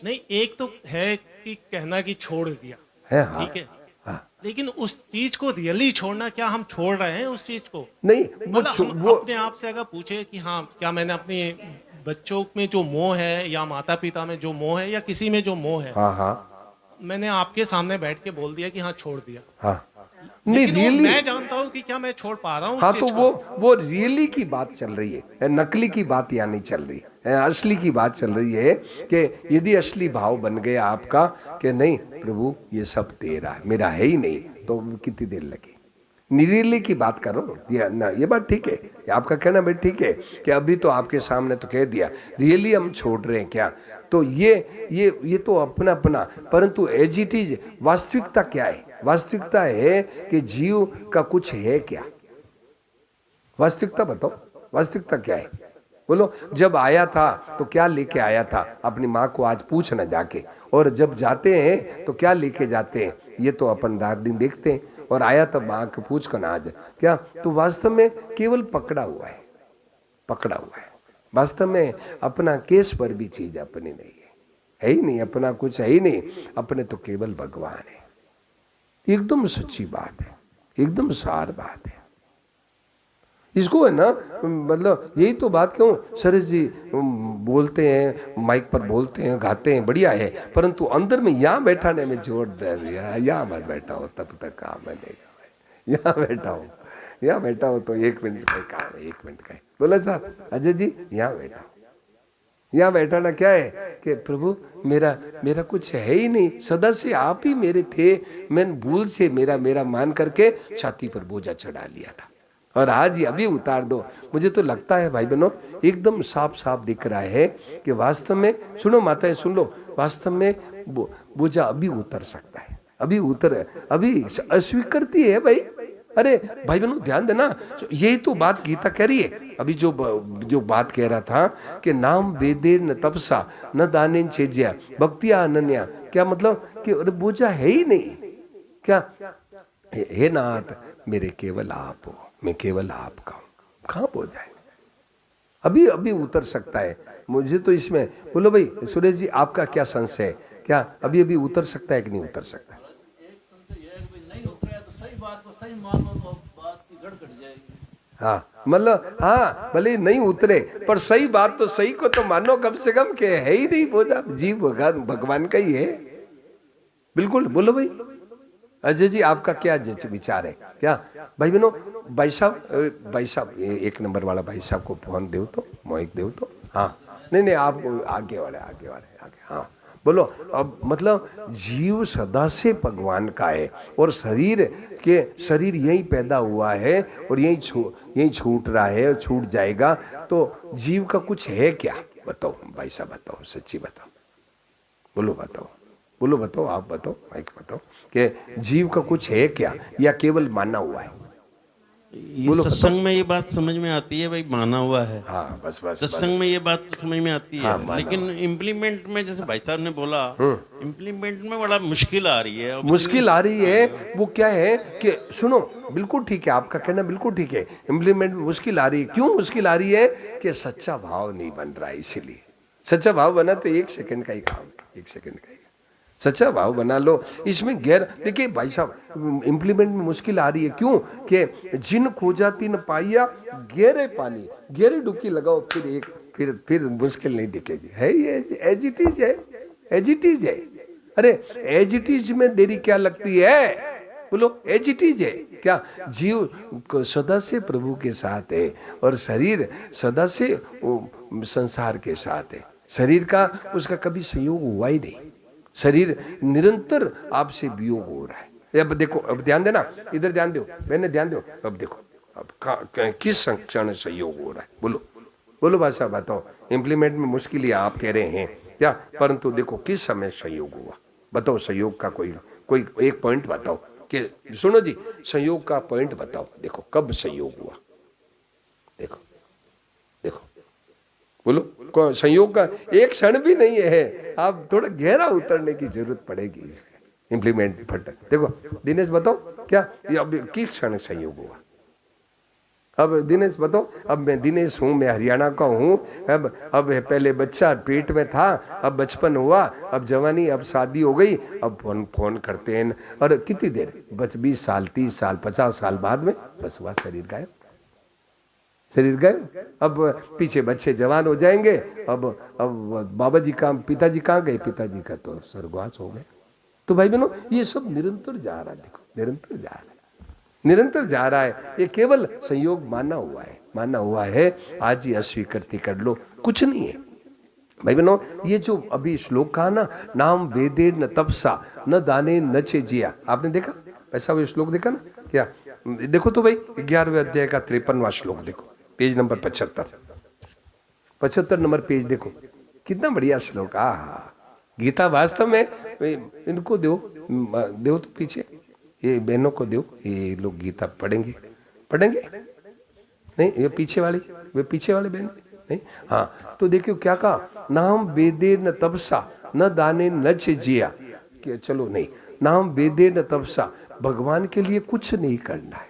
नहीं, एक तो है कि कहना कि छोड़ दिया है, हाँ, ठीक है, हाँ। लेकिन उस चीज को रियली छोड़ना, क्या हम छोड़ रहे हैं उस चीज को? नहीं, मतलब हम वो अपने आप से अगर पूछे कि हाँ, क्या मैंने अपने बच्चों में जो मोह है या माता पिता में जो मोह है या किसी में जो मोह है, हाँ, हाँ, मैंने आपके सामने बैठ के बोल दिया कि हाँ छोड़ दिया, हाँ, नहीं लेकिन वो रियली, मैं जानता हूँ कि क्या मैं छोड़ पा रहा हूँ उस हाँ, चीज तो को? वो रियली की बात चल रही है, नकली की बात यहाँ नहीं चल रही है, असली की बात चल रही है कि यदि असली भाव बन गया आपका कि नहीं प्रभु ये सब तेरा है, मेरा है ही नहीं, तो कितनी देर लगी? रियली की बात करो ये ना, ये बात ठीक है, ये आपका कहना भी ठीक है कि अभी तो आपके सामने तो कह दिया, रियली हम छोड़ रहे हैं क्या? तो ये तो अपना अपना, परंतु एज इट इज वास्तविकता क्या है? वास्तविकता है कि जीव का कुछ है क्या? वास्तविकता बताओ, वास्तविकता क्या है? बोलो, जब आया था तो क्या लेके आया था? अपनी माँ को आज पूछना जाके, और जब जाते हैं तो क्या लेके जाते हैं? ये तो अपन रात दिन देखते हैं, और आया तब माँ को पूछ कर आज क्या? तो वास्तव में केवल पकड़ा हुआ है, पकड़ा हुआ है। वास्तव में अपना केस पर भी चीज अपनी नहीं है ही नहीं, अपना कुछ है ही नहीं, अपने तो केवल भगवान है। एकदम सच्ची बात है, एकदम सार बात है। इसको है ना, मतलब यही तो बात क्यों सरस जी बोलते हैं, माइक पर बोलते हैं, गाते हैं, बढ़िया है, परंतु अंदर में यहाँ बैठाने में जोर दे दिया, यहाँ मत बैठा हो तब तक काम बनेगा, यहाँ बैठा हो, यहाँ बैठा हो तो 1 मिनट का काम है, 1 मिनट का है। बोला साहब अजय जी यहाँ बैठा हो, यहाँ बैठाना क्या है कि प्रभु मेरा कुछ है ही नहीं, सदा से आप ही मेरे थे, मैंने भूल से मेरा मान करके छाती पर बोझा चढ़ा लिया था, और आज ही अभी उतार दो। मुझे तो लगता है भाई बहनों एकदम साफ साफ दिख रहा है कि वास्तव में, सुनो माताएं सुन लो, वास्तव में बोझा अभी उतर सकता है, अभी अस्वीकृति है भाई। अरे भाई बहनों ध्यान देना, यही तो बात गीता कह रही है। अभी जो बात कह रहा था कि नाम वेदे न तपसा न दानेन चेज्या भक्तिया अनन्या, क्या मतलब कि अरे बोझा है ही नहीं क्या? हे नाथ मेरे केवल आप हो, मैं केवल आपका हूं, कहाँ बोझा है? अभी उतर सकता है। मुझे तो इसमें बोलो भाई सुरेश जी आपका क्या संशय है? क्या अभी उतर सकता है कि नहीं उतर सकता? हाँ मतलब, हाँ भले नहीं उतरे पर सही बात तो सही को तो मानो कम से कम के है ही नहीं बोझा, जीव भगवान का ही है। बिल्कुल बोलो भाई। अजय जी आपका क्या विचार है? क्या भाई बहनों, भाई साहब 1 नंबर वाला भाई साहब को फोन दो तो, मोहित दो तो, हाँ नहीं आप आगे वाले हाँ बोलो। अब मतलब जीव सदा से भगवान का है, और शरीर यही पैदा हुआ है और यही छूट रहा है और छूट जाएगा, तो जीव का कुछ है क्या? बताओ भाई साहब, बताओ, सच्ची बताओ, बोलो बताओ, आप बताओ, माइक बताओ कि जीव का कुछ है क्या या केवल माना हुआ है? ये सत्संग में ये बात समझ में आती है भाई, माना हुआ है। हाँ बस सत्संग में ये बात समझ में आती है, हाँ, लेकिन इम्प्लीमेंट में जैसे भाई साहब ने बोला, इम्प्लीमेंट में बड़ा मुश्किल आ रही है। मुश्किल आ रही है। वो क्या है कि सुनो, बिल्कुल ठीक है आपका कहना, बिल्कुल ठीक है, इम्प्लीमेंट में मुश्किल आ रही है। क्यों मुश्किल आ रही है? कि सच्चा भाव नहीं बन रहा है। इसीलिए सच्चा भाव बना तो 1 सेकंड का ही काम, 1 सेकंड का ही सच्चा भाव बना लो। इसमें देखिए भाई साहब, इम्प्लीमेंट में मुश्किल आ रही है। क्यों? कि जिन खोजा तीन पाइया, गहरे पानी गहरी डुबकी लगाओ, फिर मुश्किल नहीं दिखेगी। है ये एज इट इज है। अरे एज इट इज में देरी क्या लगती है? बोलो एज इट इज है क्या? जीव सदा से प्रभु के साथ है और शरीर सदा से संसार के साथ है। शरीर का उसका कभी संयोग हुआ ही नहीं। शरीर निरंतर आपसे वियोग हो रहा है। अब देखो, अब ध्यान देना, इधर ध्यान दो, मैंने ध्यान दो। अब देखो अब किस क्षण संयोग हो रहा है? बोलो भाषा बताओ। इम्प्लीमेंट में मुश्किल आप कह रहे हैं क्या, परंतु देखो किस समय संयोग हुआ। बताओ संयोग का कोई कोई एक पॉइंट बताओ कि सुनो जी, संयोग का पॉइंट बताओ। देखो कब संयोग हुआ, देखो देखो बोलो, संयोग का एक क्षण भी नहीं है। आप थोड़ा गहरा उतरने की जरूरत पड़ेगी इसमें, इंप्लीमेंट फट। देखो दिनेश बताओ क्या ये अब किस क्षण संयोग हुआ? अब दिनेश बताओ, अब मैं दिनेश हूँ, मैं हरियाणा का हूँ, अब पहले बच्चा पेट में था, अब बचपन हुआ, अब जवानी, अब शादी हो गई, अब फोन करते हैं, और कितनी देर, बस 20 साल 30 साल 50 साल बाद में बस हुआ, शरीर गायब, शरीर गए। अब पीछे बच्चे जवान हो जाएंगे, अब बाबा जी का, पिताजी कहाँ गए? पिताजी का तो स्वर्गवास हो गए। तो भाई बहनों ये सब निरंतर जा रहा है, देखो निरंतर जा रहा है, निरंतर जा रहा है। ये केवल संयोग माना हुआ है, माना हुआ है। आज ही अस्वीकृति कर लो, कुछ नहीं है भाई बहनों। ये जो अभी श्लोक कहा ना, नाम वेदे न तपसा न दाने न चेजिया, आपने देखा ऐसा वो श्लोक देखा ना क्या? देखो तो भाई 11वें अध्याय का 53वां श्लोक देखो, पेज नंबर 75 नंबर पेज देखो, कितना बढ़िया श्लोक। गीता वास्तव में, इनको दो तो पीछे, ये बहनों को दो, ये लोग गीता पढ़ेंगे नहीं, ये पीछे वाले बहन नहीं। हाँ तो देखियो क्या कहा, नाम वेदे न तपसा न दाने न चेजिया, चलो नहीं, नाम वेदे न तपसा, भगवान के लिए कुछ नहीं करना है,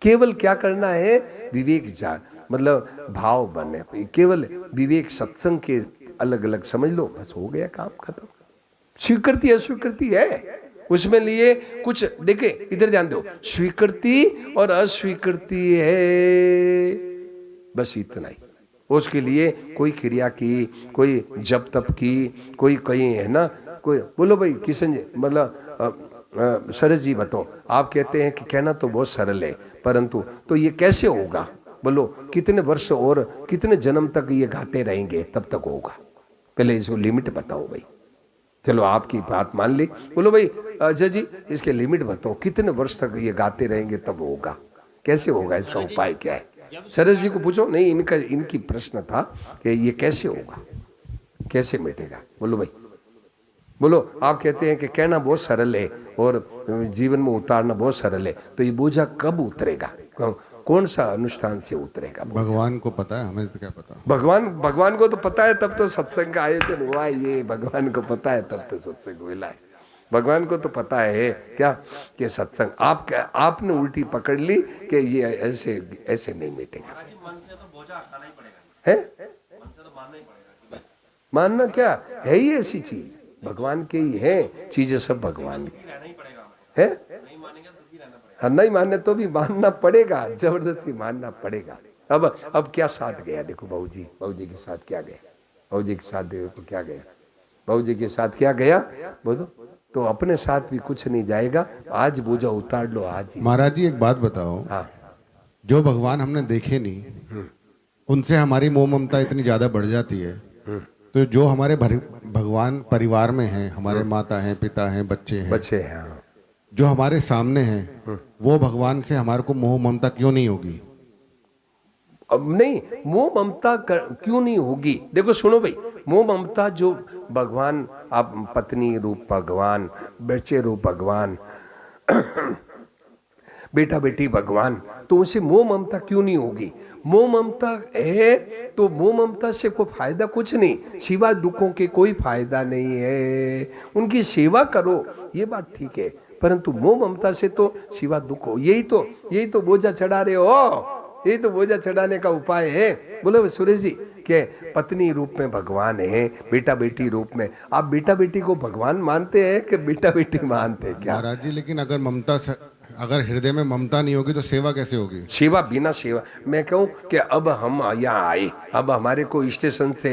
केवल क्या करना है, विवेक जान, मतलब भाव बने, केवल विवेक सत्संग के अलग अलग समझ लो, बस हो गया काम खत्म। स्वीकृति अस्वीकृति है उसमें लिए कुछ, देखे इधर ध्यान दो, स्वीकृति और अस्वीकृति है, बस इतना ही। उसके लिए कोई क्रिया की, कोई जप तप की, कोई कहीं है ना, कोई बोलो भाई किशन जी, मतलब सरस जी बताओ, आप कहते हैं कि कहना तो बहुत सरल है, परंतु तो ये कैसे होगा? बोलो कितने वर्ष और कितने जन्म तक ये गाते रहेंगे, तब तक होगा? पहले इसको लिमिट बताओ भाई। चलो आपकी बात मान ली, बोलो भाई अजय जी इसके लिमिट बताओ, कितने वर्ष तक ये गाते रहेंगे तब होगा? कैसे होगा, इसका उपाय क्या है? सरस जी को पूछो। नहीं, इनकी प्रश्न था कि ये कैसे होगा, कैसे मिटेगा? बोलो भाई, बोलो। आप कहते हैं कि कहना बहुत सरल है और जीवन में उतारना बहुत सरल है, तो ये बोझा कब उतरेगा, कौन सा अनुष्ठान से उतरेगा? भगवान को पता है, हमें तो क्या पता। भगवान को तो पता है, तब तो सत्संग का आयोजन हुआ है। ये भगवान को पता है, तब तो सत्संग मिला है। भगवान को तो पता है क्या कि सत्संग, आपने उल्टी पकड़ ली कि ये ऐसे नहीं मिटेगा। है मानना क्या है, ही ऐसी चीज भगवान के ही है, चीजें सब भगवान की है। हाँ नहीं मानने तो भी मानना पड़ेगा, जबरदस्ती मानना पड़ेगा। अब क्या साथ गया, देखो बाबूजी के साथ क्या गया, बाबूजी के साथ देखो क्या गया, बाबूजी के साथ क्या गया बोलो, तो अपने साथ भी कुछ नहीं जाएगा। आज बोझा उतार लो आज ही। महाराज जी एक बात बताओ, हाँ, जो भगवान हमने देखे नहीं उनसे हमारी मोह ममता इतनी ज्यादा बढ़ जाती है, तो जो हमारे भगवान परिवार में हैं, हमारे माता हैं, पिता हैं, बच्चे हैं, हाँ, जो हमारे सामने हैं, वो भगवान से हमारे को मोह ममता क्यों नहीं होगी? अब नहीं, मोह ममता क्यों नहीं होगी? देखो सुनो भाई, मोह ममता जो भगवान, आप पत्नी रूप भगवान, बच्चे रूप भगवान, बेटा बेटी भगवान, तो उनसे मोह ममता क्यों नहीं होगी? मोह ममता है तो मोह ममता से कोई फायदा कुछ नहीं, सिवाय दुखों के कोई फायदा नहीं है। उनकी सेवा करो, ये बात ठीक है, परंतु मोह ममता से तो सिवा दुख हो। यही तो बोझा चढ़ा रहे हो, यही तो बोझा चढ़ाने का उपाय है। बोलो सुरेश जी के पत्नी रूप में भगवान है, बेटा बेटी रूप में, आप बेटा बेटी को भगवान मानते हैं कि बेटा बेटी मानते हैं क्या? महाराज जी लेकिन अगर हृदय में ममता नहीं होगी तो सेवा कैसे होगी? सेवा बिना सेवा, मैं कहूँ कि अब हम यहाँ आए, अब हमारे को स्टेशन से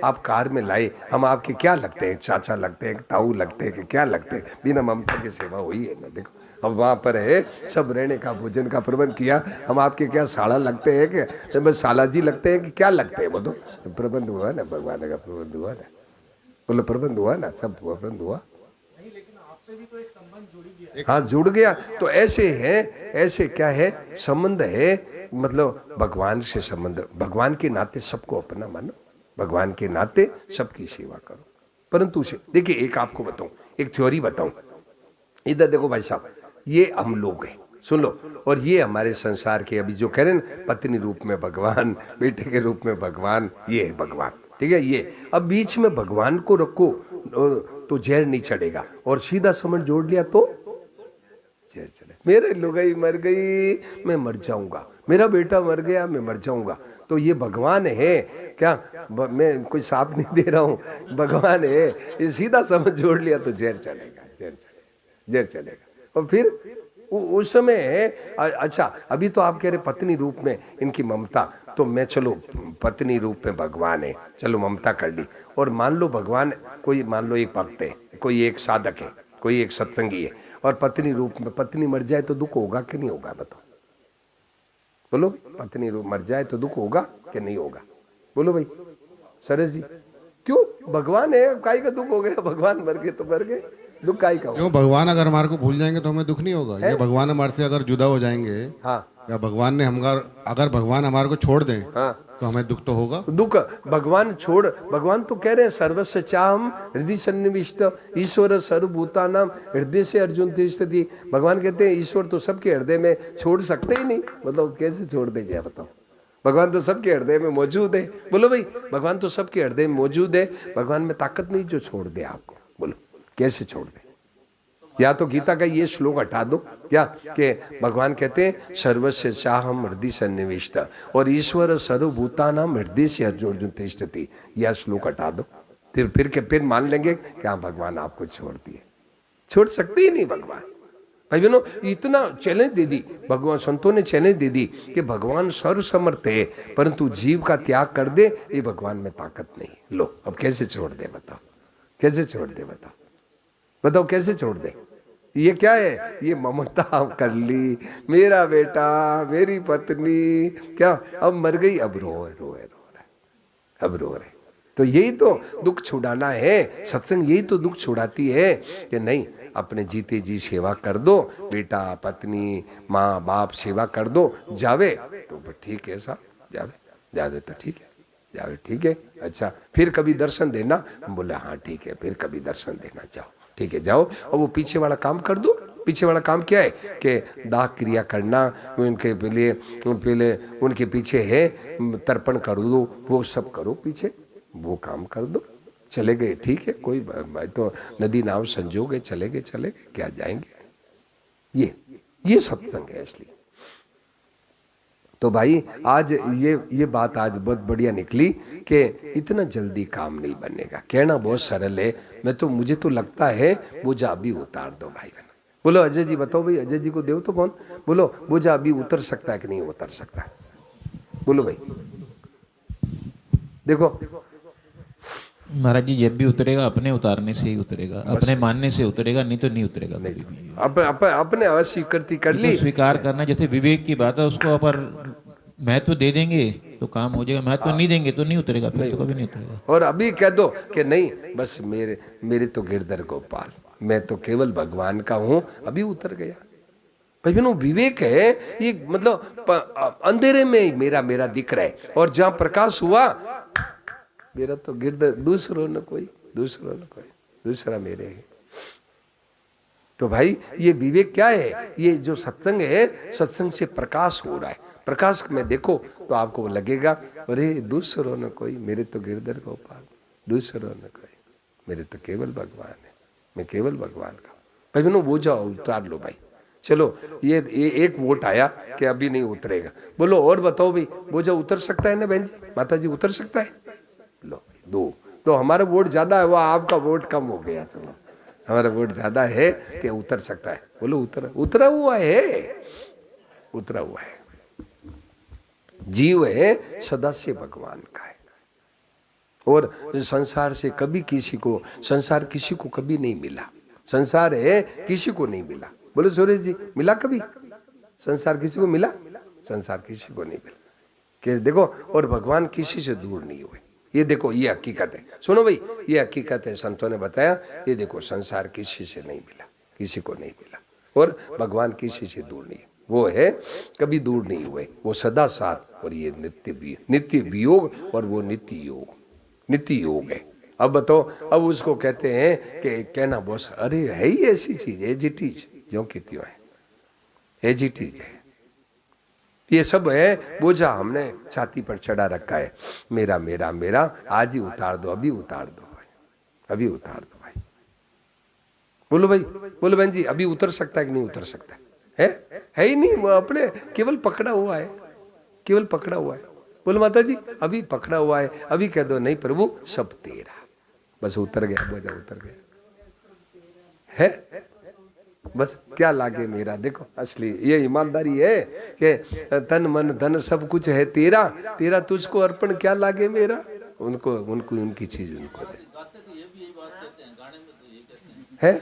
आप कार में लाए, हम आपके क्या लगते हैं? चाचा लगते हैं, ताऊ लगते हैं, कि क्या लगते हैं? बिना ममता की सेवा हुई है ना? देखो अब वहाँ पर है, सब रहने का भोजन का प्रबंध किया, हम आपके क्या साड़ा लगते हैं कि बस साला जी लगते हैं कि क्या लगते हैं? वो तो प्रबंध हुआ ना, भगवान का प्रबंध हुआ ना, बोलो प्रबंध हुआ ना, सब प्रबंध हुआ। हाँ जुड़ गया, तो ऐसे है, ऐसे क्या है संबंध है, मतलब भगवान से संबंध, भगवान के नाते सबको अपना मानो, भगवान के नाते सबकी सेवा करो। परंतु उसे देखिए, एक आपको बताऊं, एक थ्योरी बताऊं। इधर देखो भाई साहब, ये हम लोग हैं, सुन लो, और ये हमारे संसार के अभी जो कह रहे हैं पत्नी रूप में भगवान, बेटे के रूप में भगवान, ये है भगवान, ठीक है। ये अब बीच में भगवान को रखो तो जहर नहीं चढ़ेगा, और सीधा समझ जोड़ लिया तो जहर चढ़े। मेरे लुगाई मर गई मैं मर जाऊंगा, मेरा बेटा मर गया मैं मर जाऊंगा, तो ये भगवान है क्या? मैं कोई साथ नहीं दे रहा हूं, भगवान है, ये सीधा समझ जोड़ लिया तो जहर चलेगा, जहर चलेगा। और फिर उस समय अच्छा, अभी तो आप कह रहे पत्नी रूप में इनकी ममता, तो मैं चलो पत्नी रूप में भगवान है, चलो ममता कर ली, और मान लो भगवान कोई, मान लो एक भक्त है, कोई एक साधक है, कोई एक सत्संगी है, और पत्नी रूप में पत्नी मर जाए तो दुख होगा कि नहीं होगा? बताओ, बोलो, पत्नी रूप मर जाए तो दुख होगा कि नहीं होगा? बोलो भाई सरस जी, क्यों? भगवान है, काई का दुख हो गया, भगवान मर गए तो मर गए, दुख काई का? क्यों? भगवान अगर हमारे को भूल जाएंगे तो हमें दुख नहीं होगा? ये भगवान हमारे से अगर जुदा हो जाएंगे, हाँ, या भगवान ने अगर भगवान हमारे को छोड़ दें, हाँ, तो हमें दुख तो होगा। दुख भगवान छोड़, भगवान तो कह रहे हैं सर्वस्व चाहम हृदय सन्निविष्ट ईश्वर सर्वभूतानाम हृदय से अर्जुन तिष्ठति। भगवान कहते हैं ईश्वर तो सबके हृदय में, छोड़ सकते ही नहीं, मतलब कैसे छोड़ देंगे बताओ? भगवान तो सबके हृदय में मौजूद है। बोलो भाई, भगवान तो सबके हृदय में मौजूद है, भगवान में ताकत नहीं जो छोड़ दे आपको? बोलो कैसे छोड़ दे? या तो गीता का ये श्लोक हटा दो क्या, कि भगवान कहते हैं सर्वस्व चाहम हृदय सन्निविष्ट और ईश्वर सर्वभूतानाम हृदय से अर्जुन तिष्ठति, यह श्लोक हटा दो, फिर मान लेंगे कि हाँ भगवान आपको छोड़ दिए। छोड़ सकते ही नहीं भगवान। भाई बहनों, इतना चैलेंज दे दी भगवान, संतों ने चैलेंज दे दी कि भगवान सर्वसमर्थ है, परंतु जीव का त्याग कर दे, ये भगवान में ताकत नहीं। लो अब कैसे छोड़ दे बताओ? कैसे छोड़ दे बताओ? बताओ कैसे छोड़ दे? ये क्या है? ये ममता कर ली, मेरा बेटा मेरी पत्नी क्या अब मर गई, अब रो रहे, अब रो रहे। तो यही तो दुख छुड़ाना है, सत्संग यही तो दुख छुड़ाती है कि नहीं, अपने जीते जी सेवा कर दो, बेटा पत्नी माँ बाप सेवा कर दो, जावे तो ठीक है साहब, जावे तो ठीक है, जावे ठीक है। अच्छा फिर कभी दर्शन देना, हम बोले हाँ ठीक है, फिर कभी दर्शन देना, जाओ ठीक है जाओ। और वो पीछे वाला काम कर दो। पीछे वाला काम क्या है कि दाह क्रिया करना, उनके पहले उनके पीछे है तर्पण कर दो, वो सब करो, पीछे वो काम कर दो। चले गए ठीक है, कोई तो नदी नाव संजोगे, चले गए क्या जाएंगे। ये सत्संग है असली। तो भाई आज ये बात आज बहुत बढ़िया निकली कि इतना जल्दी काम नहीं बनेगा। कहना बहुत सरल है, मुझे तो लगता है बोझा अभी उतार दो भाई बहन। बोलो अजय जी बताओ भाई, अजय जी को देव तो कौन, बोलो बोझा अभी उतर सकता है कि नहीं उतर सकता है? बोलो भाई। देखो महाराज जी, जब भी उतरेगा अपने उतारने से ही उतरेगा, अपने मानने से उतरेगा, नहीं तो नहीं उतरेगा। अपने अस्वीकृति कर ली, स्वीकार करना, जैसे विवेक की बात है, उसको अपर महत्व दे देंगे तो काम हो जाएगा, महत्व नहीं देंगे तो नहीं उतरेगा, फिर तो कभी नहीं उतरेगा। और अभी कह दो कि नहीं बस मेरे तो गिरधर गोपाल, मैं तो केवल भगवान का हूँ, अभी उतर गया। भाई बहनों विवेक है ये, मतलब अंधेरे में मेरा दिख रहा है, और जहां प्रकाश हुआ मेरा तो गिरधर, दूसरा मेरे है। तो भाई ये विवेक क्या है? ये जो सत्संग है, सत्संग से प्रकाश हो रहा है। प्रकाश में देखो तो आपको लगेगा अरे दूसरों न कोई, मेरे तो गिरधर गोपाल, दूसरों न कोई, मेरे तो केवल भगवान है, मैं केवल भगवान का। भाई बहनों वो जाओ उतार लो भाई। चलो ये एक वोट आया कि अभी नहीं उतरेगा। बोलो और बताओ भाई, वो जो उतर सकता है ना बहन जी, माता जी उतर सकता है? लो दो, तो हमारा वोट ज्यादा है, वो आपका वोट कम हो गया। चलो हमारा वोट ज्यादा है कि उतर सकता है। बोलो उतरा हुआ है। जीव है सदा से भगवान का है, और संसार से कभी संसार किसी को कभी नहीं मिला। संसार है किसी को नहीं मिला। बोलो सुरेश जी, मिला कभी संसार किसी को मिला? संसार किसी को नहीं मिला कि देखो, और भगवान किसी से दूर नहीं हुए। ये देखो ये हकीकत है, सुनो भाई ये हकीकत है, संतों ने बताया। ये देखो संसार किसी से नहीं मिला, किसी को नहीं मिला, और भगवान किसी से दूर नहीं, वो है कभी दूर नहीं हुए, वो सदा साथ। और ये नित्य वियोग और वो नित्य योग है। अब बताओ, अब उसको कहते हैं कि कहना बॉस, अरे है ही ऐसी चीज, एज इट इज, जो की त्यों है, एज इट इज है। ये सब है बोझा हमने छाती पर चढ़ा रखा है, मेरा मेरा मेरा, आज ही उतार दो, अभी उतार दो भाई, अभी उतार दो भाई। बोलो भाई, बोलो बहन जी, अभी उतर सकता है कि नहीं उतर सकता है ही नहीं, वो अपने केवल पकड़ा हुआ है, केवल पकड़ा हुआ है। बोलो माता जी, अभी पकड़ा हुआ है, अभी कह दो नहीं प्रभु सब तेरा, बस उतर गया, बोझा उतर गया है। बस क्या लागे मेरा, देखो असली ये ईमानदारी है कि तन मन धन सब कुछ है तेरा, तेरा तुझको अर्पण क्या लागे मेरा। उनको उनको उनकी चीज उनको दे है।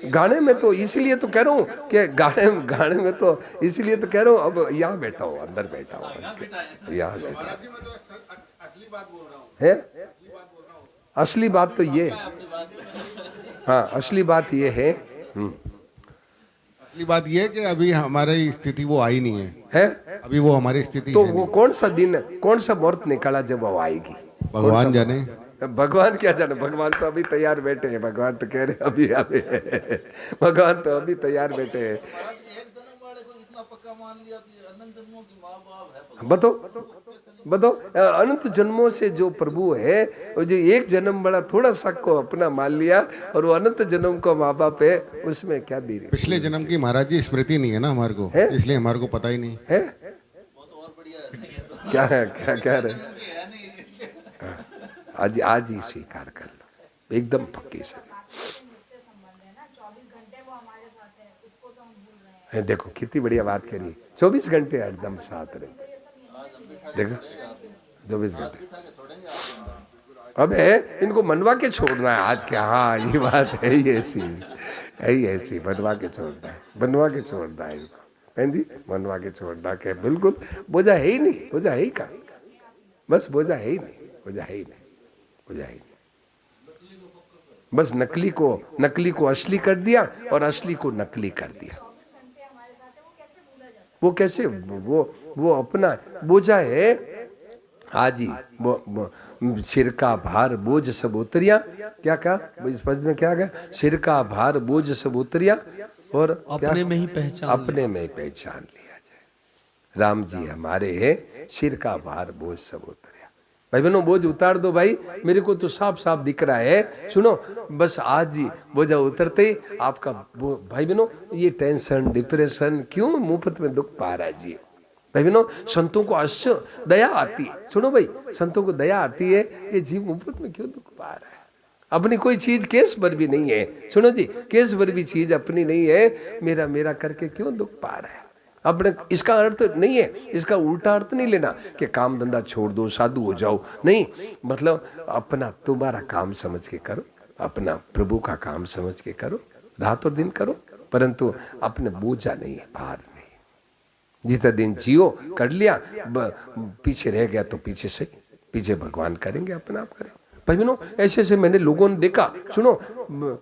गाने में तो इसलिए तो कह रहा हूँ कि गाने में तो इसलिए तो कह रहा हूँ, अब यहाँ बैठा हो, अंदर बैठा हो, यहाँ बैठा है। असली बात तो ये, हाँ असली बात ये है। असली बात ये है कि अभी हमारी स्थिति वो आई नहीं है, अभी वो हमारी स्थिति तो है वो कौन सा दिन, कौन सा मुहूर्त निकाला जब वो आएगी, भगवान जाने। भगवान क्या जाने, भगवान तो अभी तैयार बैठे हैं, भगवान तो कह रहे अभी अभी भगवान तो अभी तैयार बैठे हैं। बताओ बताओ, अनंत जन्मों से जो प्रभु है, वो जो एक जन्म बड़ा थोड़ा सा को अपना मान लिया और वो अनंत जन्म को माँ बाप है, उसमें क्या दी रही। पिछले जन्म की महाराज जी स्मृति नहीं है ना हमारे को, इसलिए हमारे को पता ही नहीं है क्या है, क्या कह रहे। आज ही स्वीकार कर लो एकदम पक्की से। देखो कितनी बढ़िया बात करी, 24 घंटे हरदम साथ रहे, देखो 24 घंटे। अब है इनको मनवा के छोड़ना है आज क्या, हाँ ये बात है ही ऐसी, है ही ऐसी, बनवा के छोड़ना है, बनवा के छोड़ना है इनको, बहन जी मनवा के छोड़ना के बिल्कुल। बोझा है ही नहीं, बोझा है ही का, बस बोझा है ही नहीं, बोझा है ही नहीं, बोझा है ही नहीं। बस नकली को असली कर दिया और असली को नकली कर दिया। वो कैसे, वो अपना बोझा है। आज ही वो सिर का भार बोझ सब उतरिया, क्या कहा इस पद में, क्या कहा, सिर का भार बोझ सब उतरिया और अपने में ही पहचान, अपने में ही पहचान लिया जाए। राम जी हमारे है, सिर का भार बोझ सब उतरिया। भाई बहनों बोझ उतार दो भाई, मेरे को तो साफ साफ दिख रहा है। सुनो बस आज ही बोझा उतरते ही आपका भाई बहनों ये टेंशन डिप्रेशन क्यों मुफ्त में दुख पा रहा है जी। भाई बहनों संतों को अश्य दया आती है, सुनो भाई संतों को दया आती है, ये जीव मुफ्त में क्यों दुख पा रहा है। अपनी कोई चीज केस भर भी नहीं है, सुनो जी केस भर भी चीज अपनी नहीं है, मेरा मेरा करके क्यों दुख पा रहा है। अपने इसका अर्थ नहीं है, इसका उल्टा अर्थ नहीं लेना कि काम धंधा छोड़ दो साधु हो जाओ, नहीं, मतलब अपना तुम्हारा काम समझ के करो, अपना प्रभु का काम समझ के करो, रात और दिन करो, परंतु अपने बोझा नहीं है, भार नहीं। जितना दिन जियो कर लिया, पीछे रह गया तो पीछे से, पीछे भगवान करेंगे, अपना आप करें। भाई बहनों ऐसे ऐसे मैंने लोगों ने देखा, सुनो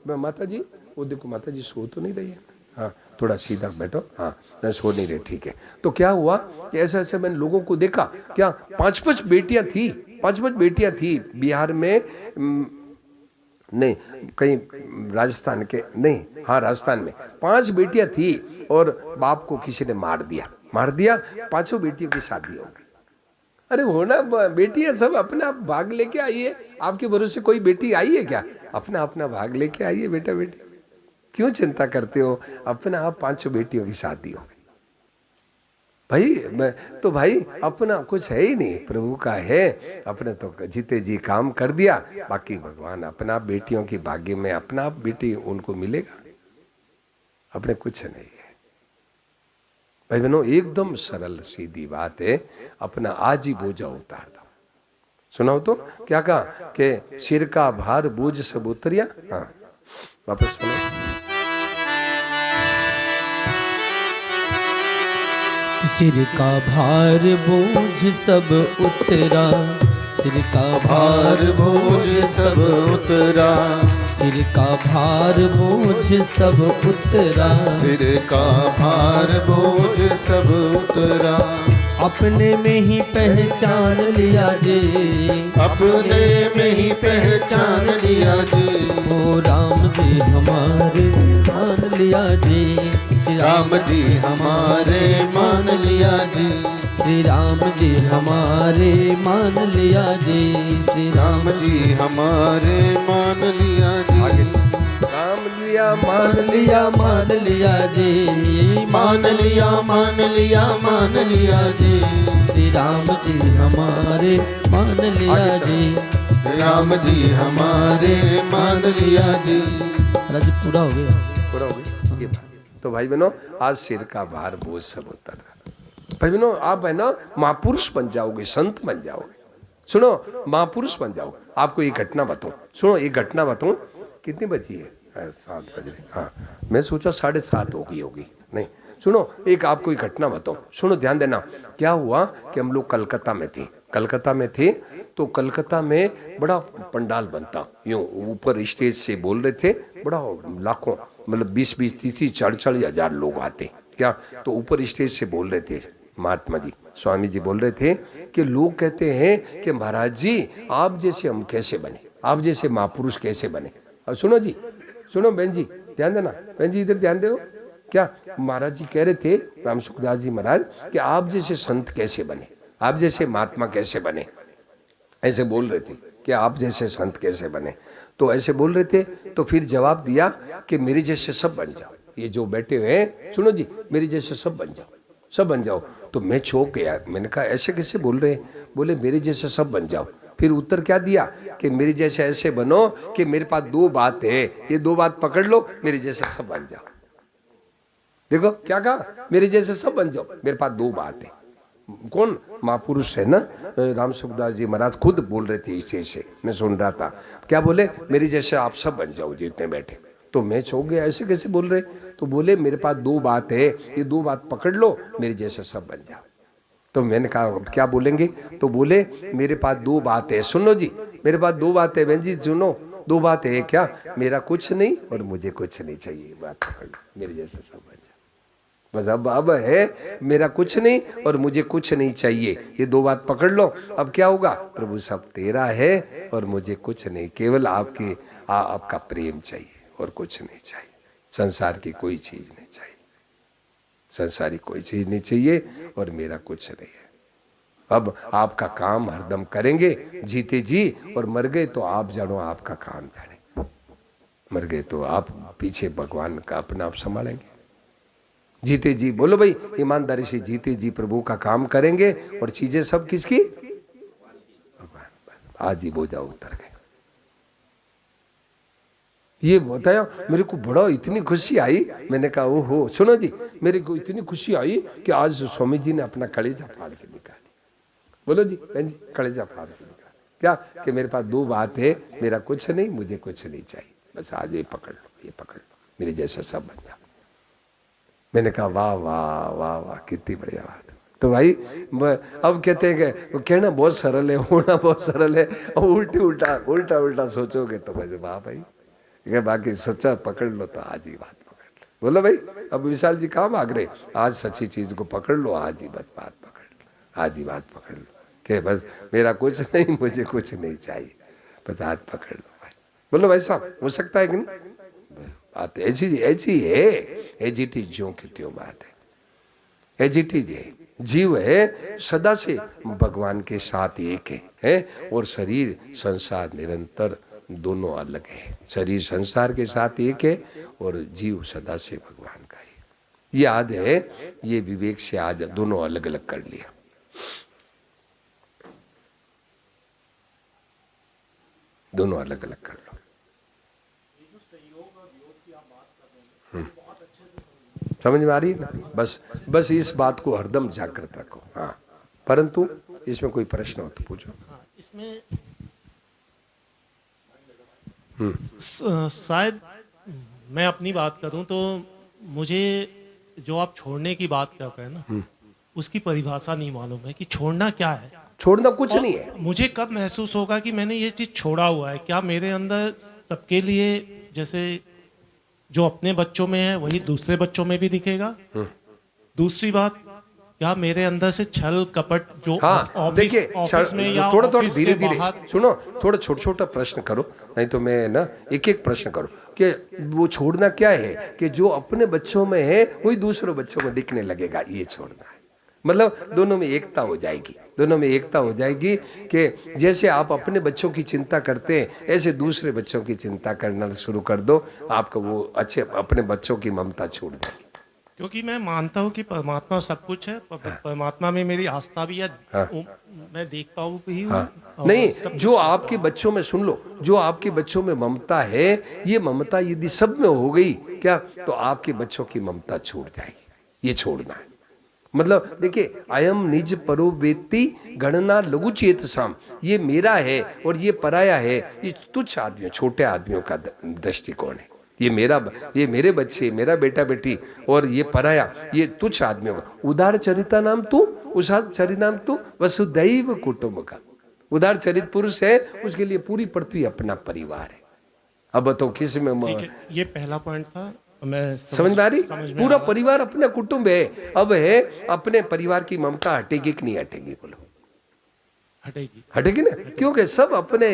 माता जी वो देखो माता जी सो तो नहीं रही है, हाँ थोड़ा सीधा बैठो, हाँ सो नहीं रहे, ठीक है। तो क्या हुआ कि ऐसे ऐसे मैंने लोगों को देखा, क्या 5-5 बेटियां थी, 5-5 बेटियां थी बिहार में, नहीं कहीं राजस्थान के, नहीं हाँ राजस्थान में 5 बेटियां थी और बाप को किसी ने मार दिया, 5 बेटियों की शादी हो गई। अरे होना बेटियां सब अपना भाग लेके आई है, आपके भरोसे कोई बेटी आई है क्या, अपना अपना भाग लेके आई है बेटा बेटी, क्यों चिंता करते हो, अपना आप 5 बेटियों की शादी हो गई। भाई तो भाई अपना कुछ है ही नहीं, प्रभु का है, अपने तो जीते जी काम कर दिया, बाकी भगवान अपना बेटियों की भाग्य में अपना आप बेटी उनको मिलेगा, अपने कुछ नहीं है। भाई बहनों एकदम सरल सीधी बात है, अपना आज ही बोझा उतार दो। सुनाओ तो क्या कहा कि सिर का भार बोझ सब उतरिया, हाँ वापस सुनो। सिर का भार बोझ सब उतरा, सिर का भार बोझ सब उतरा, सिर का भार बोझ सब उतरा, सिर का भार बोझ सब उतरा, अपने में ही पहचान लिया जी, अपने में ही पहचान लिया जी। ओ राम जी हमारे मान लिया जी, श्री राम जी हमारे मान लिया जी। श्री राम जी हमारे मान लिया जी, श्री राम जी हमारे मान लिया जी। काम लिया मान मान लिया जी, मान लिया मान लिया मान लिया जी। श्री राम जी हमारे मान लिया जी, राम जी हमारे मान लिया जी। राज पूरा हो गया। पूरा हो गया ये बात। तो भाई बहनों, आज सिर का भार बोझ सब उतर रहा। भाई बहनों, आप है ना महापुरुष बन जाओगे, संत बन जाओगे। सुनो, महापुरुष बन जाओ। आपको ये घटना बताऊं, सुनो ये घटना बताऊं। कितनी बची है? 7 बज रहे। हाँ, मैं सोचा 7:30 हो गई होगी। नहीं, सुनो एक आपको एक घटना बताऊं, सुनो ध्यान देना। क्या हुआ कि हम लोग कलकत्ता में थे तो कलकत्ता में बड़ा पंडाल बनता, यूं ऊपर स्टेज से बोल रहे थे, बड़ा लाखों मतलब 20-20, 30-30, 40-40 हजार लोग आते क्या। तो ऊपर स्टेज से बोल रहे थे महात्मा जी, स्वामी जी बोल रहे थे कि लोग कहते हैं कि महाराज जी आप जैसे हम कैसे बने, आप जैसे महापुरुष कैसे बने। और सुनो जी, सुनो बहन जी, ध्यान देना बहन जी, इधर ध्यान दो। क्या महाराज जी कह रहे थे, राम सुखदास जी महाराज, कि आप जैसे संत कैसे बने, आप जैसे महात्मा कैसे बने, ऐसे बोल रहे थे कि आप जैसे संत कैसे बने। तो ऐसे बोल रहे थे, तो फिर जवाब दिया कि मेरे जैसे सब बन जाओ। ये जो बैठे हुए हैं, सुनो जी, मेरे जैसे सब बन जाओ, सब बन जाओ। तो मैं चौंक गया, मैंने कहा ऐसे कैसे बोल रहे हैं। बोले मेरे जैसे सब बन जाओ। फिर उत्तर क्या दिया कि मेरे जैसे ऐसे बनो कि मेरे पास 2 बात है, ये 2 बात पकड़ लो, मेरे जैसे सब बन जाओ। देखो क्या कहा, मेरे जैसे सब बन जाओ, मेरे पास 2 बात है। कौन? महापुरुष है ना, राम सुखदास जी महाराज खुद बोल रहे थे इसे से, मैं सुन रहा था। क्या बोले? मेरे जैसे आप सब बन जाओ जितने बैठे। तो मैं चौंक गया, ऐसे कैसे बोल रहे। तो बोले मेरे पास 2 बात है, ये 2 बात पकड़ लो, मेरे जैसे सब बन जाओ। तो मैंने कहा क्या बोलेंगे। तो बोले मेरे पास 2 बात है, सुनो जी, मेरे पास 2 बात है बहन जी, सुनो 2 बात है। क्या? मेरा कुछ नहीं और मुझे कुछ नहीं चाहिए, बात पकड़ लो, मेरे जैसे सब बन जाओ। बस अब है मेरा कुछ नहीं और मुझे कुछ नहीं चाहिए, ये 2 बात पकड़ लो। अब क्या होगा? प्रभु सब तेरा है और मुझे कुछ नहीं, केवल आपका प्रेम चाहिए और कुछ नहीं चाहिए। संसार की कोई चीज नहीं चाहिए, संसारी कोई चीज नहीं चाहिए और मेरा कुछ नहीं है। अब आपका काम हरदम करेंगे जीते जी, और मर गए तो आप जानो आपका काम जाने, मर गए तो आप पीछे भगवान का अपना आप संभालेंगे। जीते जी बोलो भाई, ईमानदारी से जीते जी प्रभु का काम करेंगे और चीजें सब किसकी? भगवान। बस आज ही बोझा उतर गए। ये बताया मेरे को, बड़ा इतनी खुशी आई। मैंने कहा ओहो, सुनो जी, मेरे को इतनी खुशी आई कि आज स्वामी जी ने अपना कलेजा फाड़ के निकाली। बोलो जी बहन जी, कलेजा फाड़ के निकाली। क्या? कि मेरे पास 2 बात है, मेरा कुछ नहीं, मुझे कुछ नहीं चाहिए, बस आज ये पकड़ लो, ये पकड़ लो, मेरे जैसा सब बन जाओ। मैंने कहा वाह वाह वाह वाह, कितनी बढ़िया बात। तो भाई अब कहते हैं कि कहना बहुत सरल है, होना बहुत सरल है, और उल्टा उल्टा सोचोगे तो भाई वाह भाई, बाकी सच्चा पकड़ लो तो आज ही बात पकड़ लो। बोलो भाई, अब विशाल जी कहाँ भाग रहे, आज सच्ची चीज को पकड़ लो, आज ही बस बात पकड़ लो, आज ही बात पकड़ लो कि बस मेरा कुछ नहीं, मुझे कुछ नहीं चाहिए, बस आज पकड़ लो भाई। बोलो भाई साहब, हो सकता है कि नहीं? बात ऐसी है, एजिटी ज्यों की त्यों बात है। एजिटी जीव है सदा से भगवान के साथ एक है, और शरीर संसार निरंतर दोनों अलग है। शरीर संसार के साथ एक है और जीव सदा से भगवान का है। ये आज है, ये विवेक से आज दोनों अलग अलग कर लिया। दोनों अलग अलग कर लो। समझ में आ रही है ना? बस इस बात को हरदम जागृत रखो। हाँ, परंतु इसमें कोई प्रश्न हो तो पूछो। इसमें शायद मैं अपनी बात करूं तो मुझे जो आप छोड़ने की बात कर रहे हैं ना, उसकी परिभाषा नहीं मालूम है कि छोड़ना क्या है। छोड़ना कुछ नहीं है। मुझे कब महसूस होगा कि मैंने ये चीज छोड़ा हुआ है? क्या मेरे अंदर सबके लिए जैसे जो अपने बच्चों में है वही दूसरे बच्चों में भी दिखेगा? दूसरी बात, क्या मेरे अंदर से छल कपट जो हाँ ऑफिस देखिए, ऑफिस में या थोड़ा थोड़ा ऑफिस धीरे के धीरे बाहर सुनो, थोड़ा छोटा छोटा प्रश्न करो, नहीं तो मैं ना एक एक प्रश्न करो कि वो छोड़ना क्या है कि जो अपने बच्चों में है वही दूसरों बच्चों में दिखने लगेगा, ये छोड़ना है। मतलब दोनों में एकता हो जाएगी, दोनों में एकता हो जाएगी कि जैसे आप अपने बच्चों की चिंता करते हैं ऐसे दूसरे बच्चों की चिंता करना शुरू कर दो, आपको वो अच्छे अपने बच्चों की ममता छूट जाएगी। क्योंकि मैं मानता हूँ कि परमात्मा सब कुछ है, परमात्मा में मेरी आस्था भी है। मैं देखता हूँ कि हाँ नहीं, जो आपके बच्चों में, सुन लो, जो आपके बच्चों में ममता है, ये ममता यदि सब में हो गई क्या, तो आपके बच्चों की ममता छूट जाएगी, ये छोड़ना है। मतलब देखिए, अयम निज परो वेत्ति गणना लघु चेत साम, ये मेरा है और ये पराया है, ये तुच्छ आदमियों, छोटे आदमियों का दृष्टिकोण है। ये मेरे बच्चे, मेरा बेटा बेटी, और ये पराया, ये तुच्छ आदमियों का। उदार चरिता नाम तू, उदार चरित नाम तू वसुदैव कुटुंब का। उदार चरित पुरुष है, उसके लिए पूरी पृथ्वी अपना परिवार है। अब बताओ किस में ये पहला पॉइंट था, मैं समझ में आ रही? पूरा रहा। परिवार अपना कुटुंब है। अब है, अपने परिवार की ममता हटेगी कि नहीं हटेगी? बोलो हटेगी, हटेगी ना, क्योंकि सब अपने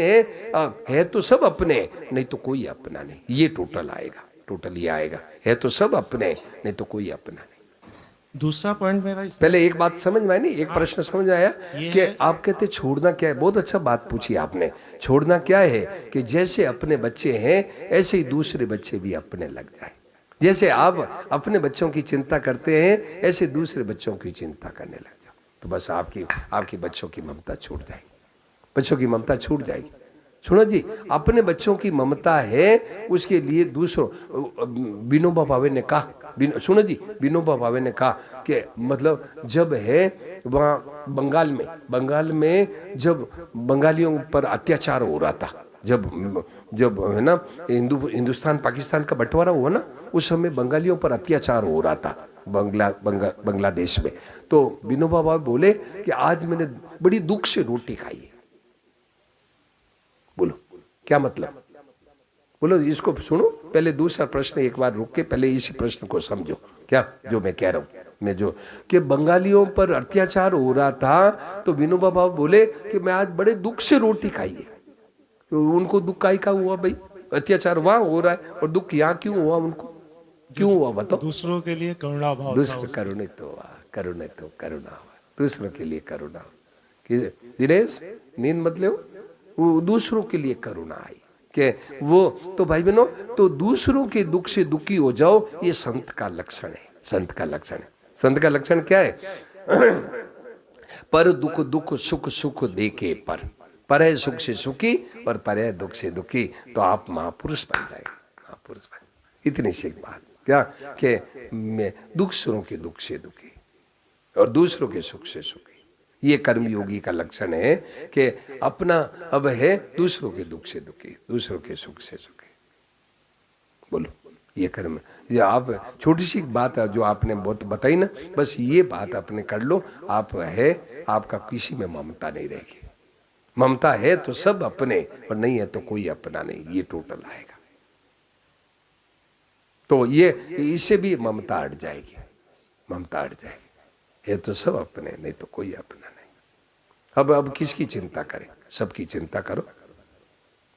है तो सब अपने, नहीं तो कोई अपना नहीं। ये टोटल आएगा, टोटल ये आएगा, है तो सब अपने, नहीं तो कोई अपना नहीं। दूसरा पॉइंट मेरा पहले एक बात समझ में आई, नहीं एक प्रश्न समझ आया कि आप कहते छोड़ना क्या है। बहुत अच्छा बात पूछी आपने। छोड़ना क्या है कि जैसे अपने बच्चे हैं ऐसे ही दूसरे बच्चे भी अपने लग जाए। जैसे आप अपने बच्चों की चिंता करते हैं ऐसे दूसरे बच्चों की चिंता करने लग जाओ, तो बस आपकी बच्चों की ममता छूट जाएगी, बच्चों की ममता छूट जाएगी। सुनो जी, अपने बच्चों की ममता है, उसके लिए दूसरों, विनोबा भावे ने कहा, सुनो जी, विनोबा भावे ने कहा कि मतलब जब है वहाँ बंगाल में जब बंगालियों पर अत्याचार हो रहा था, जब है ना हिंदुस्तान पाकिस्तान का बंटवारा हुआ ना, उस समय बंगालियों पर अत्याचार हो रहा था बांग्लादेश में। तो विनोबा भावे बोले कि आज मैंने बड़ी दुख से रोटी खाई है। बोलो क्या मतलब? बोलो इसको सुनो, पहले दूसरा प्रश्न एक बार रुक के पहले इसी प्रश्न को समझो। क्या जो मैं कह रहा हूं, मैं जो कि बंगालियों पर अत्याचार हो रहा था, तो विनोबा भावे बोले कि मैं आज बड़े दुख से रोटी खाई है। तो उनको दुख काहे का हुआ भाई? अत्याचार वहां हो रहा है और दुख यहाँ क्यों हुआ? उनको क्यों हुआ बताओ? दूसरों के लिए करुणा भाव, दूसरे करुणित हुआ, करुणा हुआ, दूसरों के लिए करुणा। दिनेश नींद मत लो, वो दूसरों के लिए करुणा आई कि वो, तो भाई बहनों, तो दूसरों के दुख से दुखी हो जाओ, ये संत का लक्षण है। संत का लक्षण है। संत का लक्षण क्या है? पर दुख दुख सुख सुख देके पर है सुख से सुखी और पर है दुख से दुखी, तो आप महापुरुष बन जाएंगे, महापुरुष बन। इतनी सी बात क्या कि मैं दूसरों के दुख से दुखी और दूसरों के सुख से सुखी, ये कर्मयोगी का लक्षण है कि अपना अब है दूसरों के दुख से दुखी, दूसरों के सुख से सुखी। बोलो ये कर्म, ये आप छोटी सी बात है जो आपने बहुत बताई ना, बस ये बात आपने कर लो, आप है, आपका किसी में ममता नहीं रहेगी। ममता है तो सब अपने और नहीं है तो कोई अपना नहीं, ये टोटल आएगा। तो ये इससे भी ममता हट जाएगी, ममता हट जाएगी। है तो सब अपने, नहीं तो कोई अपना नहीं। अब किसकी चिंता करें? सबकी चिंता करो,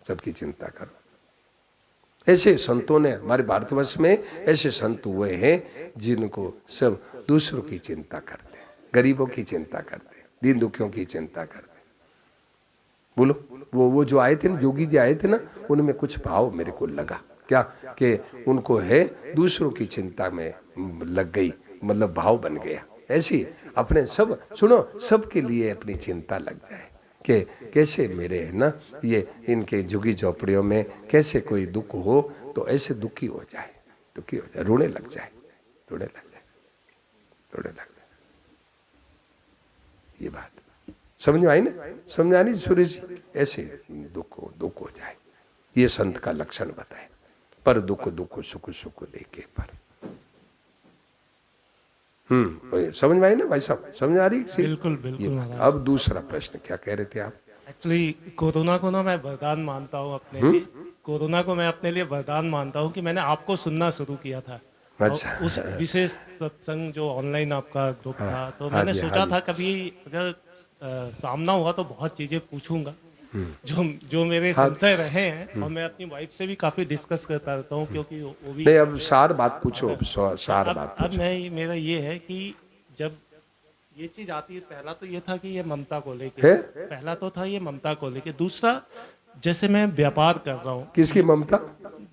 सबकी चिंता करो। ऐसे संतों ने हमारे भारतवर्ष में ऐसे संत हुए हैं जिनको सब दूसरों की चिंता करते हैं, गरीबों की चिंता करते हैं, दीन दुखियों की चिंता करते हैं। बोलो वो जो आए थे ना, जोगी जी आए थे ना, उनमें कुछ भाव मेरे को लगा क्या कि उनको है दूसरों की चिंता में लग गई, मतलब भाव बन गया। ऐसी अपने सब, सुनो, सबके लिए अपनी चिंता लग जाए कि कैसे मेरे है ना ये इनके झुगी झोपड़ियों में कैसे कोई दुख हो तो ऐसे दुखी हो जाए, दुखी हो जाए, रोने लग जाए, रोने लग जाए, रोने लग जाए। ये बात समझ में आई ना? समझ में आई सुरेश जी? ऐसे दुख हो जाए, ये संत का लक्षण बताए। पर दुख दुख सुख सुख देके पर। समझ में आई ना भाई साहब? समझ आ रही? बिल्कुल बिल्कुल। अब दूसरा प्रश्न क्या कह रहे थे आप? एक्चुअली कोरोना को ना मैं वरदान मानता हूँ अपने लिए। कोरोना को मैं अपने लिए वरदान मानता हूँ कि मैंने आपको सुनना शुरू किया था। अच्छा। उस विशेष सत्संग जो ऑनलाइन आपका ग्रुप था, तो मैंने हाँ सोचा जी। था कभी अगर सामना हुआ तो बहुत चीजें पूछूंगा जो जो मेरे संशय रहे हैं, और मैं अपनी वाइफ से भी काफी डिस्कस करता रहता हूँ, क्योंकि वो भी नहीं, अब सार बात पूछो, सार अब बात अब पूछो। मैं मेरा ये है कि जब ये चीज आती है, पहला तो ये था कि ये ममता को लेके, है? पहला तो था ये ममता को लेके। दूसरा, जैसे मैं व्यापार कर रहा हूँ, किसकी ममता?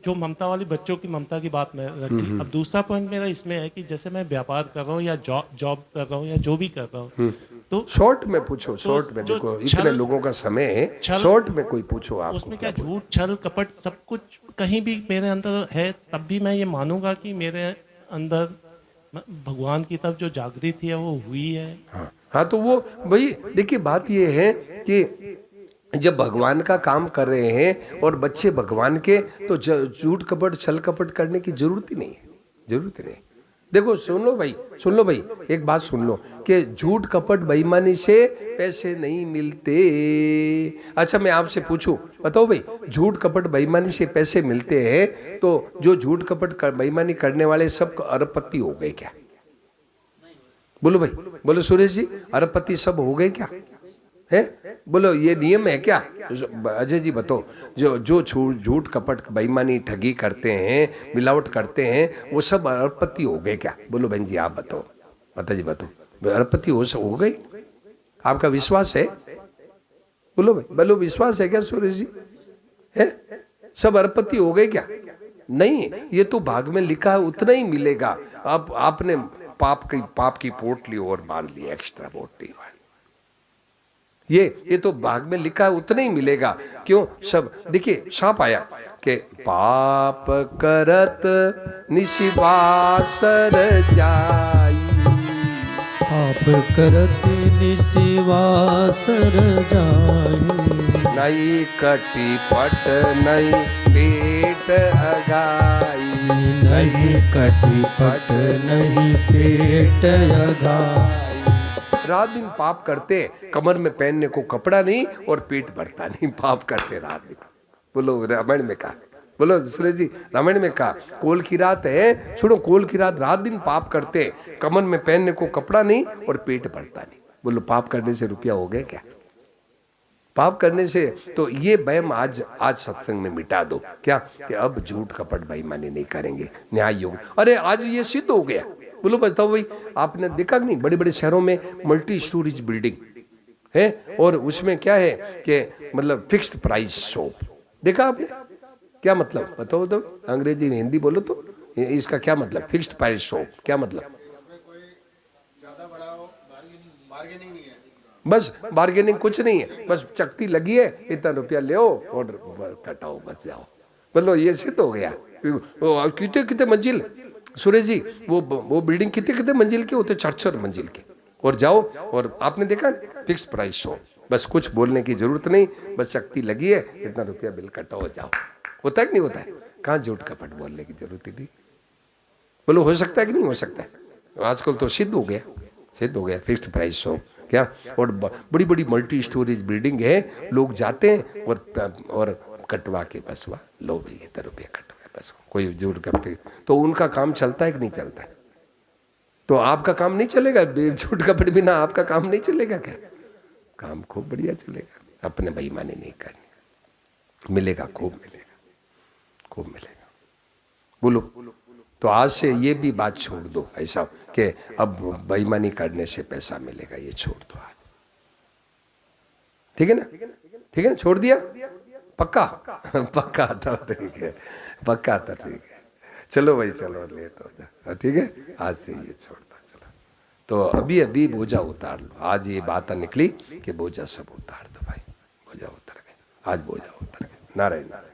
जो ममता वाली बच्चों की ममता की बात मैं रखी। अब दूसरा पॉइंट मेरा इसमें है कि जैसे मैं व्यापार कर रहा हूँ या जॉब कर रहा हूँ या जो भी कर रहा हूँ, तो शॉर्ट में पूछो, शॉर्ट में। जो देखो इतने छल- लोगों का समय है, छल- शॉर्ट में कोई पूछो आप। उसमें क्या झूठ छल कपट सब कुछ कहीं भी मेरे अंदर है, तब भी मैं ये मानूंगा कि मेरे अंदर भगवान की तरफ जो जागृति है वो हुई है। हाँ, तो वो भाई देखिए, बात ये है कि जब भगवान का काम कर रहे हैं और बच्चे भगवान के, तो झूठ कपट छल कपट करने की जरूरत ही नहीं है, जरूरत ही नहीं। देखो सुन लो भाई, सुन लो भाई, एक बात सुन लो कि झूठ कपट बेईमानी से पैसे नहीं मिलते। अच्छा मैं आपसे पूछूं, बताओ भाई, झूठ कपट बेईमानी से पैसे मिलते हैं, तो जो झूठ कपट बेईमानी करने वाले सब अरबपति हो गए क्या? बोलो भाई, बोलो सुरेश जी, अरबपति सब हो गए क्या? है? बोलो ये नियम है क्या? अजय जी बताओ, जो झूठ कपट बेईमानी ठगी करते हैं, मिलावट करते हैं, वो सब अरबपति हो गए क्या? बोलो बहन जी, आप बताओ, माता जी बताओ, अरबपति हो गए? आपका विश्वास है? बोलो भाई, बोलो विश्वास है क्या सुरेश जी? है? सब अरबपति हो गए क्या? नहीं, ये तो भाग में लिखा है उतना ही मिलेगा। अब आपने पाप की पोटली और बांध ली, एक्स्ट्रा पोटली। ये तो भाग में लिखा है उतना ही मिलेगा। क्यों? सब देखिए, सांप आया कि पाप करत निशिवासर जाई, पाप करत निशिवासर जाई, नहीं कटी पट नहीं पेट अगाई, नहीं कटी पट नहीं पेट अगाई। रात दिन पाप करते, कमर में पहनने को कपड़ा नहीं और पेट भरता नहीं, पाप करते रात दिन। बोलो रामायण में कहा, बोलो सुरेश जी, रामायण में कहा, कोल की रात है, सुनो, कोल की रात दिन पाप करते, कमर में पहनने को कपड़ा नहीं और पेट भरता नहीं। बोलो पाप करने से रुपया हो गया क्या? पाप करने से तो ये वहम आज सत्संग में मिटा दो। क्या कि अब झूठ कपट बेईमानी नहीं करेंगे, न्याय योग। अरे आज ये सिद्ध हो गया। बोलो बताओ भाई, आपने देखा नहीं, बड़े बड़े शहरों में मल्टी स्टोरेज बिल्डिंग है, और उसमें क्या है कि मतलब फिक्स्ड प्राइस शॉप। देखा आपने? क्या मतलब बताओ तो, अंग्रेजी में हिंदी बोलो तो, इसका क्या मतलब? फिक्स्ड प्राइस शॉप क्या मतलब? बस बार्गेनिंग कुछ नहीं है, बस चकती लगी है, इतना रुपया ले और कटाओ, बस जाओ। मतलब ये सिद्ध हो गया। कितने मंजिल सुरेश जी, वो बिल्डिंग कितने मंजिल के होते? 4 मंजिल के। और जाओ, और आपने देखा फिक्स प्राइस हो, बस कुछ बोलने की जरूरत नहीं, बस शक्ति लगी है, इतना रुपया बिल कटाओ, जाओ। होता है कि नहीं होता है? कहाँ झूठ कपट बोलने की जरूरत ही नहीं। बोलो हो सकता है कि नहीं हो सकता है? आजकल तो सिद्ध हो गया फिक्स्ड प्राइस हो क्या। और बड़ी बड़ी मल्टी स्टोरेज बिल्डिंग है, लोग जाते हैं और कटवा के बस वह लो भाई इतना रुपया कटवा, बस कोई झूठ कपट। तो उनका काम चलता है कि नहीं चलता है? तो आपका काम नहीं चलेगा झूठ कपट बिना? आपका काम नहीं चलेगा क्या? काम खूब बढ़िया चलेगा। अपने बेईमानी नहीं करनी, मिलेगा, खूब मिलेगा। बोलो, तो आज से ये भी बात छोड़ दो ऐसा कि अब बेईमानी करने से पैसा मिलेगा, ये छोड़ दो आज। ठीक है ना? ठीक है ना? छोड़ दिया? पक्का? पक्का तो ठीक है, पक्का तो ठीक है। चलो भाई, चलो लेट हो जा, ठीक है? आज से ये छोड़ दो। चलो, तो अभी बोझा उतार लो। आज ये बात निकली कि बोझा सब उतार दो भाई, बोझा उतर गए, आज बोझा उतर गए। नारायण नारायण।